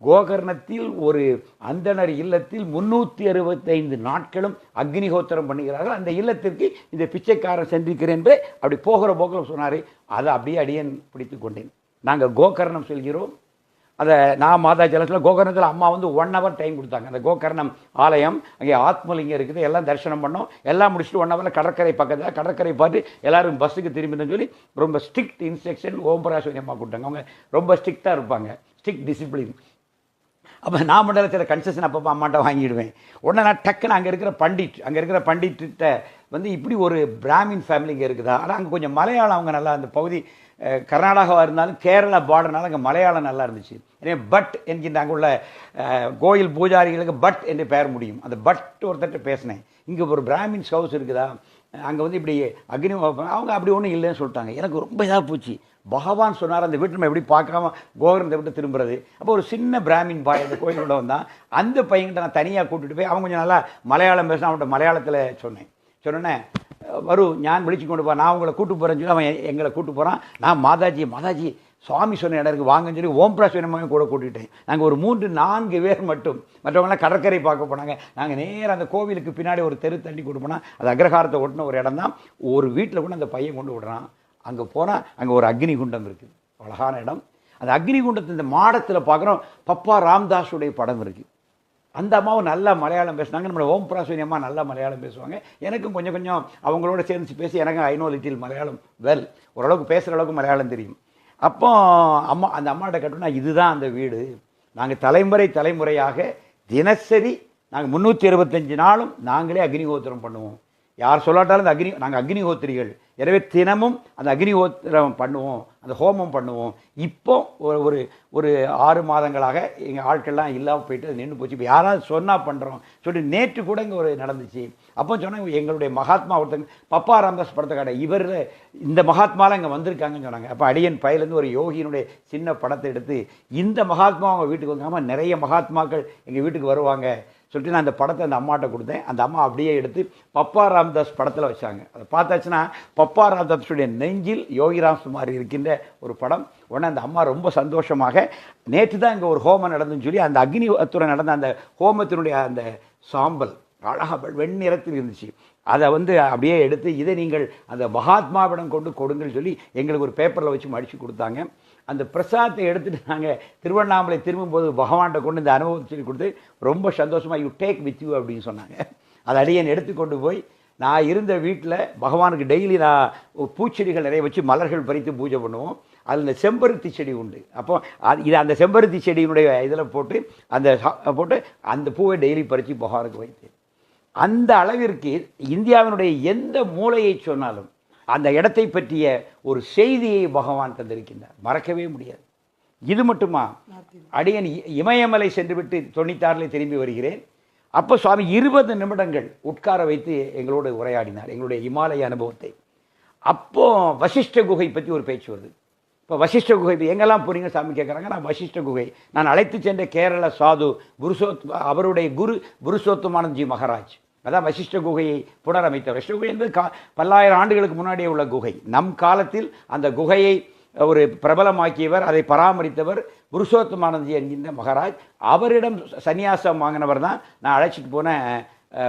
கோகர்ணத்தில் ஒரு அந்தனர் இல்லத்தில் 365 நாட்களும் அக்னிஹோத்திரம் பண்ணுகிறார்கள். அந்த இல்லத்திற்கு இந்த பிச்சைக்காரன் சென்றிருக்கிறேன் என்று அப்படி போகிற போக்கில் சொன்னார். அதை அப்படியே அடியேன் பிடித்து கொண்டேன். நாங்கள் கோகர்ணம் செல்கிறோம். அதை நான் மாதா ஜலத்தில் கோகர்ணத்தில் அம்மா வந்து 1 hour டைம் கொடுத்தாங்க. அந்த கோகர்ணம் ஆலயம் அங்கே ஆத்மலிங்கம் இருக்குது, எல்லாம் தரிசனம் பண்ணோம். எல்லாம் முடிச்சுட்டு 1 hour கடற்கரை பக்கத்தில் கடற்கரை பார்த்து எல்லாரும் பஸ்ஸுக்கு திரும்பின்னு சொல்லி ரொம்ப ஸ்ட்ரிக்ட் இன்ஸ்ட்ரக்ஷன் ஓம்பராஸ்வரி அம்மா கொடுத்தாங்க. அவங்க ரொம்ப ஸ்ட்ரிக்டாக இருப்பாங்க, ஸ்ட்ரிக்ட் டிசிப்ளின். அப்போ நான் மட்டும் சில கன்செஷன் அப்பப்போ அம்மாட்ட வாங்கிடுவேன். உடனே நான் டக்குன்னு அங்கே இருக்கிற பண்டிட்ட வந்து இப்படி ஒரு பிராமின் ஃபேமிலி இங்கே இருக்குதா. ஆனால் அங்கே கொஞ்சம் மலையாளம் அவங்க நல்லா, அந்த பகுதி கர்நாடகாவாக இருந்தாலும் கேரளா பார்டர்னால அங்கே மலையாளம் நல்லா இருந்துச்சு. எனவே பட் என்கின்ற அங்கே உள்ள கோயில் பூஜாரிகளுக்கு பட் என்று பெயர் முடியும். அந்த பட் ஒருத்தர்கிட்ட பேசினேன், இங்கே ஒரு பிராமின்ஸ் ஹவுஸ் இருக்குதா, அங்கே வந்து இப்படி அக்னி அவங்க அப்படி ஒன்றும் இல்லைன்னு சொல்லிட்டாங்க. எனக்கு ரொம்ப இதாக போச்சு. பகவான் சொன்னார் அந்த வீட்டு நம்ம எப்படி பார்க்காம கோகர்ணத்தை விட்டு திரும்புறது. அப்போ ஒரு சின்ன பிராமின் பாய் அந்த கோயிலோட வந்தான். அந்த பையன்கிட்ட நான் தனியாக கூட்டிகிட்டு போய் அவன் கொஞ்சம் நல்லா மலையாளம் பேசினா அவன்கிட்ட மலையாளத்தில் சொன்னேன்னே வரும் ஞான் விழிச்சு கொண்டு போ, நான் உங்களை கூட்டு போகிறேன்னு சொல்லி அவன் எங்களை கூட்டு போகிறான். நான் மாதாஜி சுவாமி சொன்ன இடம் இருக்குது வாங்கன்னு சொல்லி ஓம்பிராஸ்வரமாக கூட கூட்டிகிட்டேன். நாங்கள் ஒரு 3-4 பேர் மட்டும், மற்றவங்களாம் கடற்கரை பார்க்க போனாங்க. நாங்கள் நேராக அந்த கோவிலுக்கு பின்னாடி ஒரு தெரு தண்ணி கொண்டு போனால் அது அக்ரஹாரத்தை ஒட்டின ஒரு இடம் தான். ஒரு வீட்டில் கூட அந்த பையன் கொண்டு விடுறான். அங்கே போனால் அங்கே ஒரு அக்னி குண்டம் இருக்குது, அழகான இடம். அந்த அக்னி குண்டத்தை இந்த மாடத்தில் பார்க்குறோம், பப்பா ராம்தாஸுடைய படம் இருக்குது. அந்த அம்மாவும் நல்லா மலையாளம் பேசுனாங்க. நம்மளோட ஓம்பிராஸ்வரி அம்மா நல்லா மலையாளம் பேசுவாங்க. எனக்கும் கொஞ்சம் அவங்களோட சேர்ந்து பேசி எனக்கு I know little Malayalam well, ஓரளவுக்கு பேசுகிற அளவுக்கு மலையாளம் தெரியும். அப்போ அந்த அம்மாட்ட கேட்டோம்னா இதுதான் அந்த வீடு, நாங்கள் தலைமுறையாக தினசரி நாங்கள் 365 நாளும் நாங்களே அக்னிஹோத்திரம் பண்ணுவோம். யார் சொல்லாட்டாலும் நாங்கள் அக்னிஹோத்திரிகள். எனவே தினமும் அந்த அக்னிஹோத்திரம் பண்ணுவோம், அந்த ஹோமம் பண்ணுவோம். இப்போ ஒரு 6 மாதங்களாக எங்கள் ஆட்கள்லாம் இல்லாமல் போயிட்டு நின்று போச்சு. இப்போ யாராவது சொன்னால் பண்ணுறோம் சொல்லிட்டு நேற்று கூட இங்கே ஒரு நடந்துச்சு. அப்போ சொன்னாங்க எங்களுடைய மகாத்மா ஒருத்தங்க பப்பா ராம்தாஸ் படத்தை கடை இவர் இந்த மகாத்மாலாம் இங்கே வந்திருக்காங்கன்னு சொன்னாங்க. அப்போ அடியன் பயிலேருந்து ஒரு யோகியினுடைய சின்ன படத்தை எடுத்து இந்த மகாத்மா அவங்க வீட்டுக்கு வந்தாமல் நிறைய மகாத்மாக்கள் எங்கள் வீட்டுக்கு வருவாங்க சொல்லிட்டு நான் அந்த படத்தை அந்த அம்மாட்ட கொடுத்தேன். அந்த அம்மா அப்படியே எடுத்து பப்பா ராம்தாஸ் படத்தில் வச்சாங்க. அதை பார்த்தாச்சுன்னா பப்பா ராம்தாஸுடைய நெஞ்சில் யோகிராம் சுமார் இருக்கின்ற ஒரு படம். உடனே அந்த அம்மா ரொம்ப சந்தோஷமாக நேற்று தான் இங்கே ஒரு ஹோமம் நடந்துன்னு சொல்லி அந்த அக்னித்துறை நடந்த அந்த ஹோமத்தினுடைய அந்த சாம்பல் அழகாக வெண்ணிறத்தில் இருந்துச்சு. அதை வந்து அப்படியே எடுத்து இதை நீங்கள் அந்த மகாத்மாவிடம் கொண்டு கொடுங்கன்னு சொல்லி எங்களுக்கு ஒரு பேப்பரில் வச்சு மடித்து கொடுத்தாங்க. அந்த பிரசாதத்தை எடுத்துகிட்டு நாங்கள் திருவண்ணாமலை திரும்பும்போது பகவான்கிட்ட கொண்டு இந்த அனுபவத்தை சொல்லி கொடுத்து ரொம்ப சந்தோஷமாக யூ டேக் வித் யூ அப்படின்னு சொன்னாங்க. அதை அடியேன் எடுத்துக்கொண்டு போய் நான் இருந்த வீட்டில் பகவானுக்கு டெய்லி நான் பூச்செடிகள் நிறைய வச்சு மலர்கள் பறித்து பூஜை பண்ணுவோம். அதில் இந்த செம்பருத்தி செடி உண்டு. அப்போ இது அந்த செம்பருத்தி செடியினுடைய இதில் போட்டு அந்த பூவை டெய்லி பறித்து பகவானுக்கு வைத்தேன். அந்த அளவிற்கு இந்தியாவினுடைய எந்த மூலையை சொன்னாலும் அந்த இடத்தை பற்றிய ஒரு செய்தியை பகவான் தந்திருக்கின்றார், மறக்கவே முடியாது. இது மட்டுமா, அடியன் இமயமலை சென்றுவிட்டு 96 திரும்பி வருகிறேன். அப்போ சுவாமி 20 நிமிடங்கள் உட்கார வைத்து எங்களோடு உரையாடினார் எங்களுடைய இமாலய அனுபவத்தை. அப்போ வசிஷ்ட குகை பற்றி ஒரு பேச்சு வருது. இப்போ வசிஷ்ட குகை எங்கெல்லாம் போறீங்க சாமி கேட்குறாங்க. நான் வசிஷ்ட குகை நான் அழைத்து சென்ற கேரள சாது அவருடைய குரு புருஷோத்தமானந்த்ஜி மகாராஜ் அதான் வசிஷ்ட குகையை புனரமைத்தவர். வசிஷ்ட குகை என்பது பல்லாயிரம் ஆண்டுகளுக்கு முன்னாடியே உள்ள குகை. நம் காலத்தில் அந்த குகையை ஒரு பிரபலமாக்கியவர், அதை பராமரித்தவர் புருஷோத்தமானந்த்ஜி என்கின்ற மகாராஜ். அவரிடம் சன்னியாசம் வாங்கினவர் தான் நான் அழைச்சிட்டு போன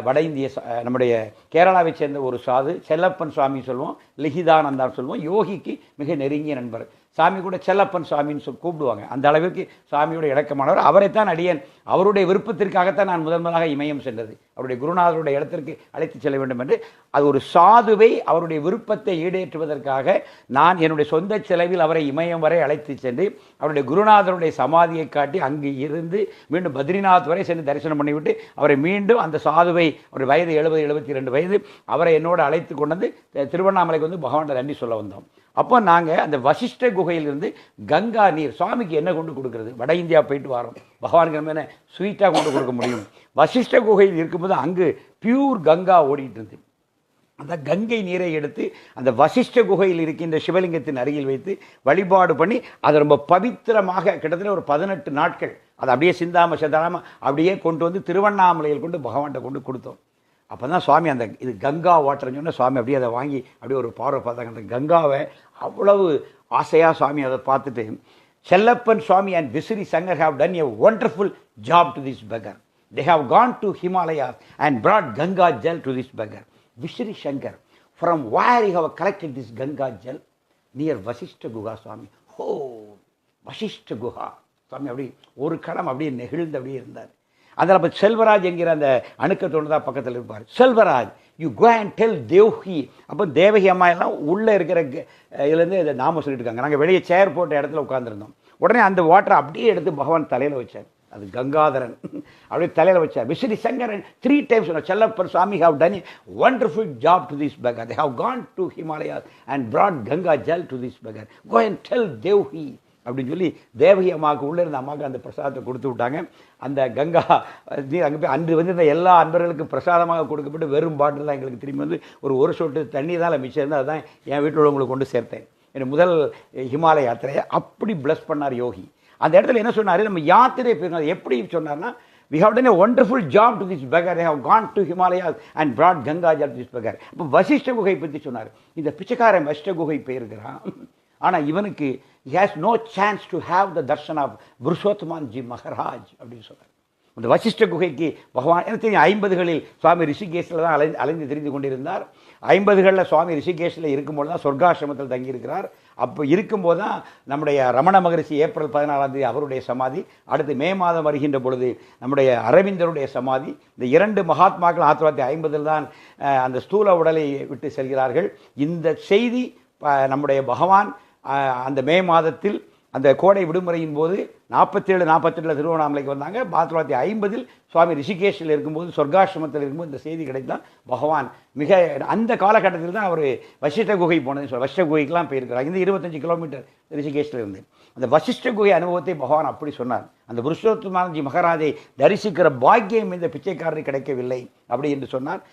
வட இந்திய நம்முடைய கேரளாவை சேர்ந்த ஒரு சாது செல்லப்பன் சுவாமி சொல்லுவோம், லிஹிதானந்தான்னு சொல்லுவோம். யோகிக்கு மிக நெருங்கிய நண்பர். சாமி கூட செல்லப்பன் சுவாமின்னு கூப்பிடுவாங்க. அந்த அளவிற்கு சாமியோட இலக்கமானவர். அவரைத்தான் அடியேன் அவருடைய விருப்பத்திற்காகத்தான் நான் முதலாக இமயம் சென்றது. அவருடைய குருநாதருடைய இடத்திற்கு அழைத்து செல்ல வேண்டும் என்று அது ஒரு சாதுவை அவருடைய விருப்பத்தை ஈடேற்றுவதற்காக நான் என்னுடைய சொந்த செலவில் அவரை இமயம் வரை அழைத்து சென்று அவருடைய குருநாதருடைய சமாதியை காட்டி அங்கு இருந்து மீண்டும் பத்ரிநாத் வரை சென்று தரிசனம் பண்ணிவிட்டு அவரை மீண்டும் அந்த சாதுவை அவருடைய வயது 70-72 வயது அவரை என்னோடு அழைத்து கொண்டு வந்து திருவண்ணாமலைக்கு வந்து பகவான் நன்றி சொல்ல வந்தோம். அப்போ நாங்கள் அந்த வசிஷ்ட குகையிலிருந்து கங்கா நீர் சுவாமிக்கு என்ன கொண்டு கொடுக்குறது? வட இந்தியா போயிட்டு வரோம், பகவானுக்கு நம்ம என்ன ஸ்வீட்டாக கொண்டு கொடுக்க முடியும்? வசிஷ்ட குகையில் இருக்கும்போது அங்கு பியூர் கங்கா ஓடிட்டு இருந்து அந்த கங்கை நீரை எடுத்து அந்த வசிஷ்ட குகையில் இருக்கின்ற சிவலிங்கத்தின் அருகில் வைத்து வழிபாடு பண்ணி அதை ரொம்ப பவித்திரமாக கிட்டத்தட்ட ஒரு 18 நாட்கள் அதை அப்படியே சிந்தாம சிந்தாம அப்படியே கொண்டு வந்து திருவண்ணாமலையில் கொண்டு பகவான்கிட்ட கொண்டு கொடுத்தோம். அப்போ தான் சுவாமி அந்த இது கங்கா வாட்டர்னு சொன்னால் சுவாமி அப்படியே அதை வாங்கி அப்படியே ஒரு பார்வை பார்த்தாங்க. அந்த கங்காவை அவ்வளவு ஆசையாக சுவாமி அதை பார்த்துட்டு, செல்லப்பன் சுவாமி அண்ட் விசிறி Shankar have done a wonderful job to this beggar. They have gone to Himalayas and brought Ganga Jal to this beggar. Vishri Shankar, from where you have collected this Ganga Jal? Near Vasishta Guha, Swami. Oh, Vasishta Guha. Swami, அப்படி ஒரு கணம் அப்படியே நெகிழ்ந்து அப்படியே இருந்தார். அதில் அப்போ செல்வராஜ் என்கிற அந்த அணுக்கத்தோடு தான் பக்கத்தில் இருப்பார். Selvaraj, you go and tell தேவ்ஹி. அப்போ தேவகி அம்மா எல்லாம் உள்ளே இருக்கிற இதுலேருந்து இதை நாம சொல்லிட்டு இருக்காங்க. நாங்கள் வெளியே சேர் போட்ட இடத்துல உட்காந்துருந்தோம். உடனே அந்த வாட்டரை அப்படியே எடுத்து பகவான் தலையில் வச்சார். அது கங்காதரன் அப்படியே தலையில் வச்சார். விசிறி சங்கரன் 3 times செல்லப்பர் Swami has done wonderful job to this beggar. They have gone to Himalayas and brought Ganga jal to this beggar. Go and tell தேவ்ஹி அப்படின்னு சொல்லி தேவகி அம்மாவுக்கு உள்ளே இருந்த அம்மாவுக்கு அந்த பிரசாதத்தை கொடுத்து விட்டாங்க. அந்த கங்கா நீர் அங்கே போய் அன்று வந்து இந்த எல்லா அன்பர்களுக்கும் பிரசாதமாக கொடுக்கப்பட்டு வெறும் பாட்டில் தான் எங்களுக்கு திரும்பி வந்து ஒரு சொட்டு தண்ணி தான் மிச்சம் இருந்தால் அதுதான் என் வீட்டில் உள்ளவங்களுக்கு கொண்டு சேர்த்தேன். என் முதல் ஹிமாலய யாத்திரையை அப்படி பிளஸ் பண்ணார் யோகி. அந்த இடத்துல என்ன சொன்னார்? நம்ம யாத்திரை போயிருந்தோம். எப்படி சொன்னார்னா, we have done a wonderful job to this beggar. They have gone to Himalayas and brought Ganga Jal to this beggar. அப்போ வசிஷ்ட குகை பற்றி சொன்னார். இந்த பிச்சைக்காரன் வசிஷ்ட குகை போயிருக்கிறான், ஆனால் இவனுக்கு he has no chance to have the darshan of Purushottaman ji Maharaj அப்படின்னு சொன்னார். அந்த வசிஷ்ட குகைக்கு பகவான் எனக்கு தெரியும் 50களில் சுவாமி ரிஷிகேஷில் தான் அலைந்து தெரிந்து கொண்டிருந்தார். 50களில் சுவாமி ரிஷிகேஷில் இருக்கும்போது தான் சொர்க்காசிரமத்தில் தங்கியிருக்கிறார். அப்போ இருக்கும்போது தான் நம்முடைய ரமண மகரிஷி ஏப்ரல் 14 அவருடைய சமாதி, அடுத்து மே மாதம் வருகின்ற பொழுது நம்முடைய அரவிந்தருடைய சமாதி. இந்த 2 மகாத்மாக்கள் 1950 தான் அந்த ஸ்தூல உடலை விட்டு செல்கிறார்கள். இந்த செய்தி நம்முடைய பகவான் அந்த மே மாதத்தில் அந்த கோடை விடுமுறையின் போது 47-48 திருவண்ணாமலைக்கு வந்தாங்க. 1950 சுவாமி ரிஷிகேஷில் இருக்கும்போது சொர்க்காசிரமத்தில் இருக்கும்போது இந்த செய்தி கிடைத்தான். பகவான் மிக அந்த காலகட்டத்தில் தான் அவர் வசிஷ்ட குகை போனதுன்னு சொல்ல வசிஷ்ட குகைக்கெலாம் போயிருக்கிறார். இந்த 25 கிலோமீட்டர் ரிஷிகேஷில் இருந்து அந்த வசிஷ்ட குகை அனுபவத்தை பகவான் அப்படி சொன்னார். அந்த புருஷோத்தமானஜி மகாராஜை தரிசிக்கிற பாக்கியம் இந்த பிச்சைக்காரரை கிடைக்கவில்லை அப்படி என்று சொன்னார்.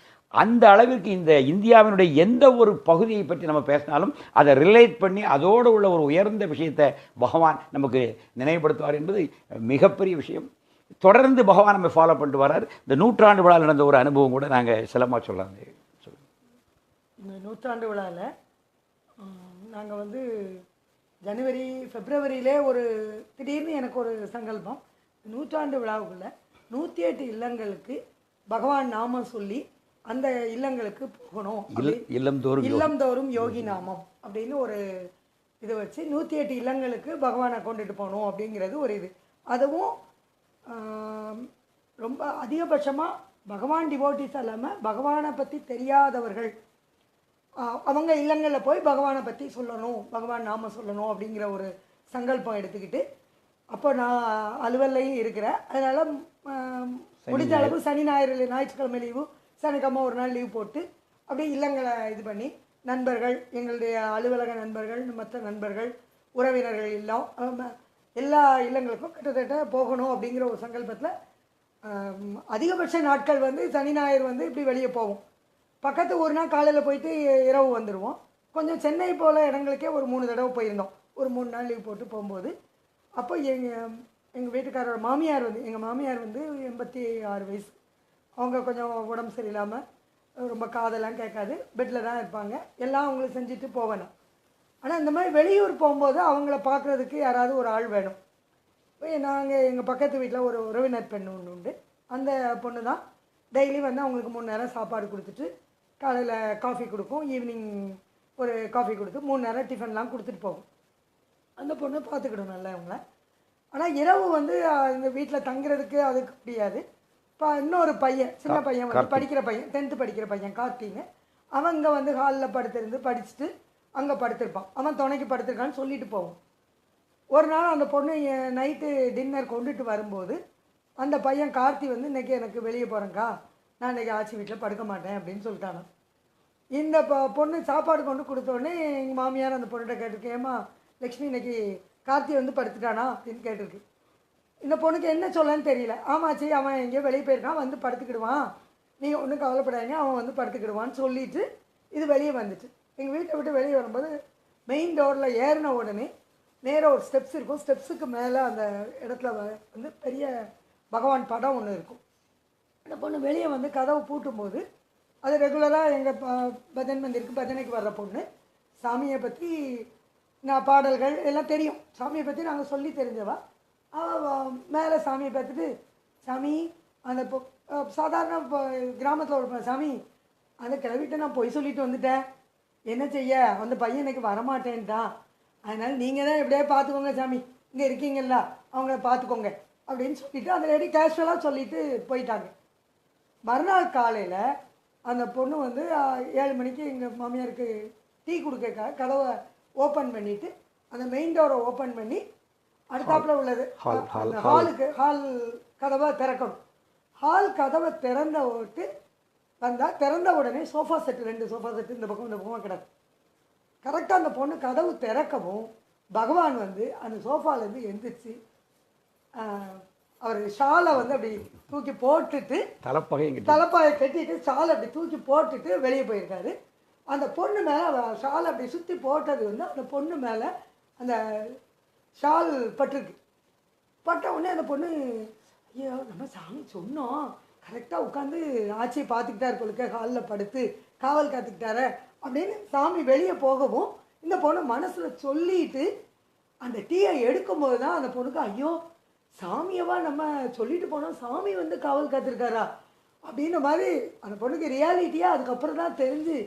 அந்த அளவிற்கு இந்த இந்தியாவினுடைய எந்த ஒரு பகுதியை பற்றி நம்ம பேசினாலும் அதை ரிலேட் பண்ணி அதோடு உள்ள ஒரு உயர்ந்த விஷயத்தை பகவான் நமக்கு நினைவுபடுத்துவார் என்பது மிகப்பெரிய விஷயம். தொடர்ந்து பகவான் நம்ம ஃபாலோ பண்ணிட்டு வரார். இந்த 100ஆண்டு விழாவில் நடந்த ஒரு அனுபவம் கூட நாங்கள் சிலமாக சொல்லலாம். இந்த 100ஆண்டு விழாவில் நாங்கள் வந்து ஜனவரி பிப்ரவரியிலே ஒரு திடீர்னு எனக்கு ஒரு சங்கல்பம், 100ஆண்டு விழாவுக்குள்ள 108 இல்லங்களுக்கு பகவான் நாமம் சொல்லி அந்த இல்லங்களுக்கு போகணும். இல்லந்தோறும் யோகி நாமம் அப்படின்னு ஒரு இதை வச்சு 108 இல்லங்களுக்கு பகவானை கொண்டுட்டு போகணும் அப்படிங்கிறது ஒரு இது. அதுவும் ரொம்ப அதிகபட்சமாக பகவான் டிவோட்டிஸ் இல்லாமல் பகவானை பற்றி தெரியாதவர்கள் அவங்க இல்லங்களில் போய் பகவானை பற்றி சொல்லணும், பகவான் நாம சொல்லணும் அப்படிங்கிற ஒரு சங்கல்பம் எடுத்துக்கிட்டு, அப்போ நான் அலுவலையும் இருக்கிறேன். அதனால் முடிஞ்ச அளவு சனி ஞாயிற்றுக்கிழமை லீவு, சனிக்கிழமை ஒரு நாள் லீவ் போட்டு அப்படியே இல்லங்களை இது பண்ணி நண்பர்கள், எங்களுடைய அலுவலக நண்பர்கள், மற்ற நண்பர்கள், உறவினர்கள் எல்லாம் எல்லா இல்லங்களுக்கும் கிட்டத்தட்ட போகணும் அப்படிங்கிற ஒரு சங்கல்பத்தில் அதிகபட்ச நாட்கள் வந்து சனி ஞாயிறு வந்து இப்படி வெளியே போவோம். பக்கத்து ஒரு நாள் காலையில் போயிட்டு இரவு வந்துடுவோம். கொஞ்சம் சென்னை போல் இடங்களுக்கே ஒரு 3 தடவை போயிருந்தோம். ஒரு 3 நாள் லீவ் போட்டு போகும்போது அப்போ எங்கள் வீட்டுக்காரோட மாமியார் வந்து எங்கள் மாமியார் வந்து 86 வயசு. அவங்க கொஞ்சம் உடம்பு சரியில்லாமல் ரொம்ப காதெல்லாம் கேட்காது, பெட்டில் தான் இருப்பாங்க. எல்லாம் அவங்களுக்கு செஞ்சுட்டு போவேன். ஆனால் இந்த மாதிரி வெளியூர் போகும்போது அவங்கள பார்க்குறதுக்கு யாராவது ஒரு ஆள் வேணும். நாங்கள் எங்கள் பக்கத்து வீட்டில் ஒரு உறவினர் பெண் ஒன்று உண்டு. அந்த பொண்ணு தான் டெய்லி வந்து அவங்களுக்கு 3 நேரம் சாப்பாடு கொடுத்துட்டு காலையில் காஃபி கொடுக்கும், ஈவினிங் ஒரு காஃபி கொடுத்து 3 நேரம் டிஃபன்லாம் கொடுத்துட்டு போகும். அந்த பொண்ணு பார்த்துக்கிடும் நல்லா அவங்கள. ஆனால் இரவு வந்து இந்த வீட்டில் தங்குறதுக்கு அதுக்கு முடியாது. இப்போ இன்னொரு பையன், சின்ன பையன் வந்து படிக்கிற பையன், 10th படிக்கிற பையன் கார்த்தின்னு, அவங்க வந்து ஹாலில் படுத்திருந்து படிச்சுட்டு அங்கே படுத்திருப்பான். அவன் துணைக்கு படுத்திருக்கான்னு சொல்லிட்டு போவோம். ஒரு நாள் அந்த பொண்ணு நைட்டு டின்னர் கொண்டுட்டு வரும்போது அந்த பையன் கார்த்தி வந்து இன்றைக்கி எனக்கு வெளியே போகிறேங்க்கா, நான் இன்றைக்கி ஆச்சி வீட்டில் படுக்க மாட்டேன் அப்படின்னு சொல்லிட்டானோ. இந்த பொண்ணு சாப்பாடு கொண்டு கொடுத்தோடனே எங்கள் மாமியார் அந்த பொண்ணுகிட்ட கேட்டிருக்கேம்மா, லக்ஷ்மி இன்னைக்கு கார்த்தி வந்து படுத்துட்டானா அப்படின்னு கேட்டிருக்கு. இந்த பொண்ணுக்கு என்ன சொல்லன்னு தெரியல. ஆமாச்சி, அவன் எங்கேயோ வெளியே போயிருக்கான், வந்து படுத்துக்கிடுவான், நீங்கள் ஒன்றும் கவலைப்படாதீங்க, அவன் வந்து படுத்துக்கிடுவான்னு சொல்லிட்டு இது வெளியே வந்துச்சு. எங்கள் வீட்டை விட்டு வெளியே வரும்போது மெயின் டோரில் ஏறின உடனே நேராக ஒரு ஸ்டெப்ஸ் இருக்கும். ஸ்டெப்ஸுக்கு மேலே அந்த இடத்துல வந்து பெரிய பகவான் படம் ஒன்று இருக்கும். அந்த பொண்ணு வெளியே வந்து கதவை பூட்டும்போது, அது ரெகுலராக எங்கள் பஜன் மந்திருக்கு பஜனைக்கு வர்ற பொண்ணு, சாமியை பற்றி நான் பாடல்கள் எல்லாம் தெரியும், சாமியை பற்றி நாங்கள் சொல்லி தெரிஞ்சவா. அவள் மேலே சாமியை பார்த்துட்டு, சாமி அந்த சாதாரண கிராமத்தில் ஒரு சாமி, அந்த கிளவிட்ட நான் பொய் சொல்லிட்டு வந்துட்டேன், என்ன செய்ய, அந்த பையன் எனக்கு வரமாட்டேன்ட்டான், அதனால் நீங்கள் தான் எப்படியே பார்த்துக்கோங்க சாமி, இங்கே இருக்கீங்களா அவங்கள பார்த்துக்கோங்க அப்படின்னு சொல்லிவிட்டு அந்த லேடி கேஷுவலாக சொல்லிவிட்டு போயிட்டாங்க. மறுநாள் காலையில் அந்த பொண்ணு வந்து 7 மணிக்கு எங்கள் மாமியாருக்கு டீ கொடுக்க கதவை ஓப்பன் பண்ணிவிட்டு அந்த மெயின் டோரை ஓப்பன் பண்ணி அடுத்தாப்பில் உள்ளது ஹால் கதவை திறக்கணும். ஹால் கதவை திறந்த விட்டு வந்தால் திறந்த உடனே சோஃபா செட்டு, 2 சோஃபா செட்டு இந்த பக்கம் கிடக்கு. கரெக்டாக அந்த பொண்ணு கதவு திறக்கவும் பகவான் வந்து அந்த சோஃபாலேருந்து எந்திரிச்சு அவர் ஷாலை வந்து அப்படி தூக்கி போட்டுட்டு தலைப்பாயை கட்டிட்டு ஷாலை அப்படி தூக்கி போட்டுட்டு வெளியே போயிருக்காரு. அந்த பொண்ணு மேலே ஷாலை அப்படி சுற்றி போட்டது வந்து அந்த பொண்ணு மேலே அந்த ஷால் பட்டிருக்கு. பட்ட உடனே அந்த பொண்ணு, ஐயோ நம்ம சாமி சொன்னோம், கரெக்டாக உட்காந்து ஆட்சியை பார்த்துக்கிட்டாரு கொழுக்க, ஹாலில் படுத்து காவல் காத்துக்கிட்டார அப்படின்னு சாமி வெளியே போகவும் இந்த பொண்ணு மனசில் சொல்லிட்டு அந்த டீயை எடுக்கும்போது தான் அந்த பொண்ணுக்கு, ஐயோ சாமியவா நம்ம சொல்லிட்டு போனோம், சாமி வந்து காவல் காத்திருக்காரா அப்படின்ற மாதிரி அந்த பொண்ணுக்கு ரியாலிட்டியாக அதுக்கப்புறம் தான் தெரிஞ்சு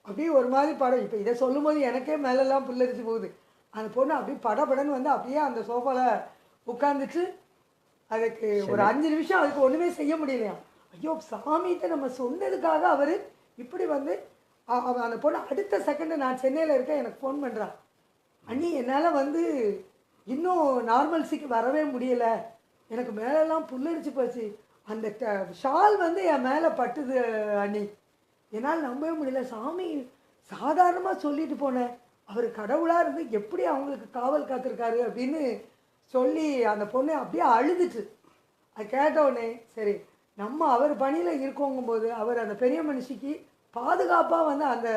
அப்படியே ஒரு மாதிரி படம். இப்போ இதை சொல்லும்போது எனக்கே மேலெல்லாம் புல்லரிச்சு போகுது. அந்த பொண்ணு அப்படியே படபடன்னு வந்து அப்படியே அந்த சோஃபாவில் உட்காந்துட்டு அதுக்கு ஒரு 5 நிமிஷம் அதுக்கு ஒன்றுமே செய்ய முடியலையா. ஐயோ சாமிகிட்ட நம்ம சொன்னதுக்காக அவர் இப்படி வந்து அந்த பொண்ணு அடுத்த செகண்டு நான் சென்னையில் இருக்கேன், எனக்கு ஃபோன் பண்ணுறான், அண்ணி என்னால் வந்து இன்னும் நார்மல்சிக்கு வரவே முடியலை, எனக்கு மேலெல்லாம் புல்லரிச்சு போச்சு, அந்த ஷால் வந்து என் மேலே பட்டுது அண்ணி, என்னால் நம்பவே முடியல, சாமி சாதாரணமாக சொல்லிட்டு போனேன், அவர் கடவுளாக இருந்து எப்படி அவங்களுக்கு காவல் காத்திருக்காரு அப்படின்னு சொல்லி அந்த பொண்ணு அப்படியே அழுதுட்டு. அது கேட்டவுடனே சரி நம்ம அவர் பணியில் இருக்கோங்கும்போது அவர் அந்த பெரிய மனுஷிக்கு பாதுகாப்பாக வந்து அந்த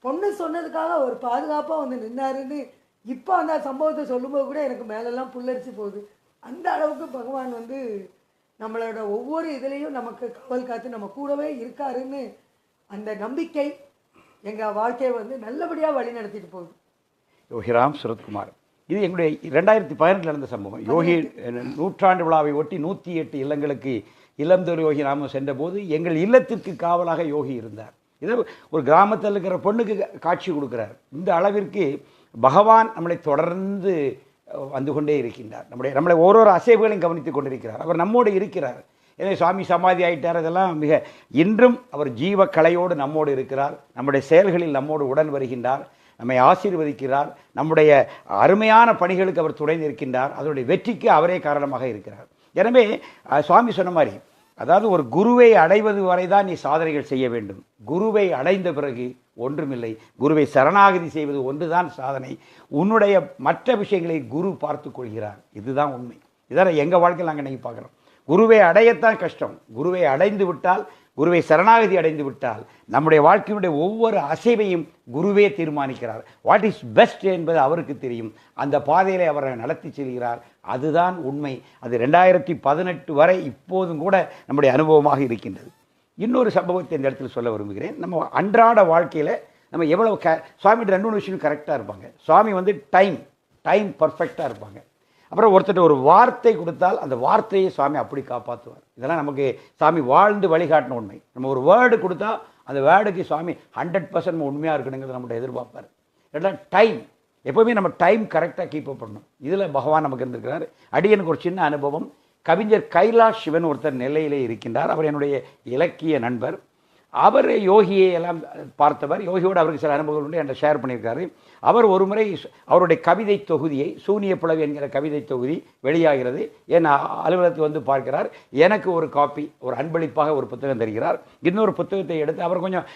பொண்ணு சொன்னதுக்காக அவர் பாதுகாப்பாக வந்து நின்னாருன்னு இப்போ அந்த சம்பவத்தை சொல்லும்போது கூட எனக்கு மேலெல்லாம் புல்லரிச்சு போகுது. அந்த அளவுக்கு பகவான் வந்து நம்மளோட ஒவ்வொரு இதுலேயும் நமக்கு காவல் காத்து நம்ம கூடவே இருக்காருன்னு அந்த நம்பிக்கை எங்கள் வாழ்க்கையை வந்து நல்லபடியாக வழி நடத்திட்டு போகுது. யோகிராம் சுரத்குமார், இது எங்களுடைய 2018 நடந்த சம்பவம். யோகி 100ஆண்டு விழாவை ஒட்டி 108 இல்லங்களுக்கு இளந்தொரு யோகி நாம சென்றபோது எங்கள் இல்லத்திற்கு காவலாக யோகி இருந்தார். இதை ஒரு கிராமத்தில் இருக்கிற பொண்ணுக்கு காட்சி கொடுக்குறார். இந்த அளவிற்கு பகவான் நம்மளை தொடர்ந்து வந்து கொண்டே இருக்கின்றார். நம்மளை ஓரொரு அசைவுகளையும் கவனித்துக் கொண்டிருக்கிறார். அவர் நம்மோடு இருக்கிறார். எனவே சுவாமி சமாதி ஆயிட்டார், அதெல்லாம் மிக இன்றும் அவர் ஜீவ கலையோடு நம்மோடு இருக்கிறார். நம்முடைய செயல்களில் நம்மோடு உடன் வருகின்றார், நம்மை ஆசீர்வதிக்கிறார், நம்முடைய அருமையான பணிகளுக்கு அவர் துணை நிற்கின்றார், அதனுடைய வெற்றிக்கு அவரே காரணமாக இருக்கிறார். எனவே சுவாமி சொன்ன மாதிரி, அதாவது ஒரு குருவை அடைவது வரை தான் நீ சாதனைகள் செய்ய வேண்டும், குருவை அடைந்த பிறகு ஒன்றுமில்லை, குருவை சரணாகதி செய்வது ஒன்றுதான் சாதனை, உன்னுடைய மற்ற விஷயங்களை குரு பார்த்து கொள்கிறார். இதுதான் உண்மை. இதான் எங்கள் வாழ்க்கையில் நாங்கள் இன்றைக்கி பார்க்குறோம். குருவை அடையத்தான் கஷ்டம், குருவை அடைந்து விட்டால், குருவை சரணாகதி அடைந்து விட்டால் நம்முடைய வாழ்க்கையினுடைய ஒவ்வொரு அசைவையும் குருவே தீர்மானிக்கிறார். வாட் இஸ் பெஸ்ட் என்பது அவருக்கு தெரியும். அந்த பாதையிலே அவரை நடத்தி செல்கிறார். அதுதான் உண்மை. அது 2018 வரை இப்போதும் கூட நம்முடைய அனுபவமாக இருக்கின்றது. இன்னொரு சம்பவத்தை இந்த இடத்துல சொல்ல விரும்புகிறேன். நம்ம அன்றாட வாழ்க்கையில் நம்ம எவ்வளவு சுவாமி 2 விஷயம் கரெக்டாக இருப்பாங்க. சுவாமி வந்து டைம் பர்ஃபெக்டாக இருப்பாங்க. அப்புறம் ஒருத்தர் ஒரு வார்த்தை கொடுத்தால் அந்த வார்த்தையை சுவாமி அப்படி காப்பாற்றுவார். இதெல்லாம் நமக்கு சாமி வாழ்ந்து வழிகாட்டின உண்மை. நம்ம ஒரு வேர்டு கொடுத்தா அந்த வேர்டுக்கு சுவாமி 100% உண்மையாக இருக்கணுங்கிறது நம்மளுடைய எதிர்பார்ப்பார். இதெல்லாம் டைம், எப்போவுமே நம்ம டைம் கரெக்டாக கீப் அப் பண்ணணும். இதில் பகவான் நமக்கு இருந்திருக்கிறார். அடியனுக்கு ஒரு சின்ன அனுபவம். கவிஞர் கைலாஷ் சிவன் ஒருத்தர் நெல்லையிலே இருக்கின்றார். அவர் என்னுடைய இலக்கிய நண்பர். அவர் யோகியை எல்லாம் பார்த்தவர், யோகியோடு அவருக்கு சில அனுபவங்கள் உண்டு என்ற ஷேர் பண்ணியிருக்காரு. அவர் ஒரு முறை அவருடைய கவிதை தொகுதியை, சூனிய புலவு என்கிற கவிதை தொகுதி வெளியாகிறது, என் அலுவலகத்தில் வந்து பார்க்கிறார். எனக்கு ஒரு காப்பி, ஒரு அன்பளிப்பாக ஒரு புத்தகம் தருகிறார். இன்னொரு புத்தகத்தை எடுத்து, அவர் கொஞ்சம்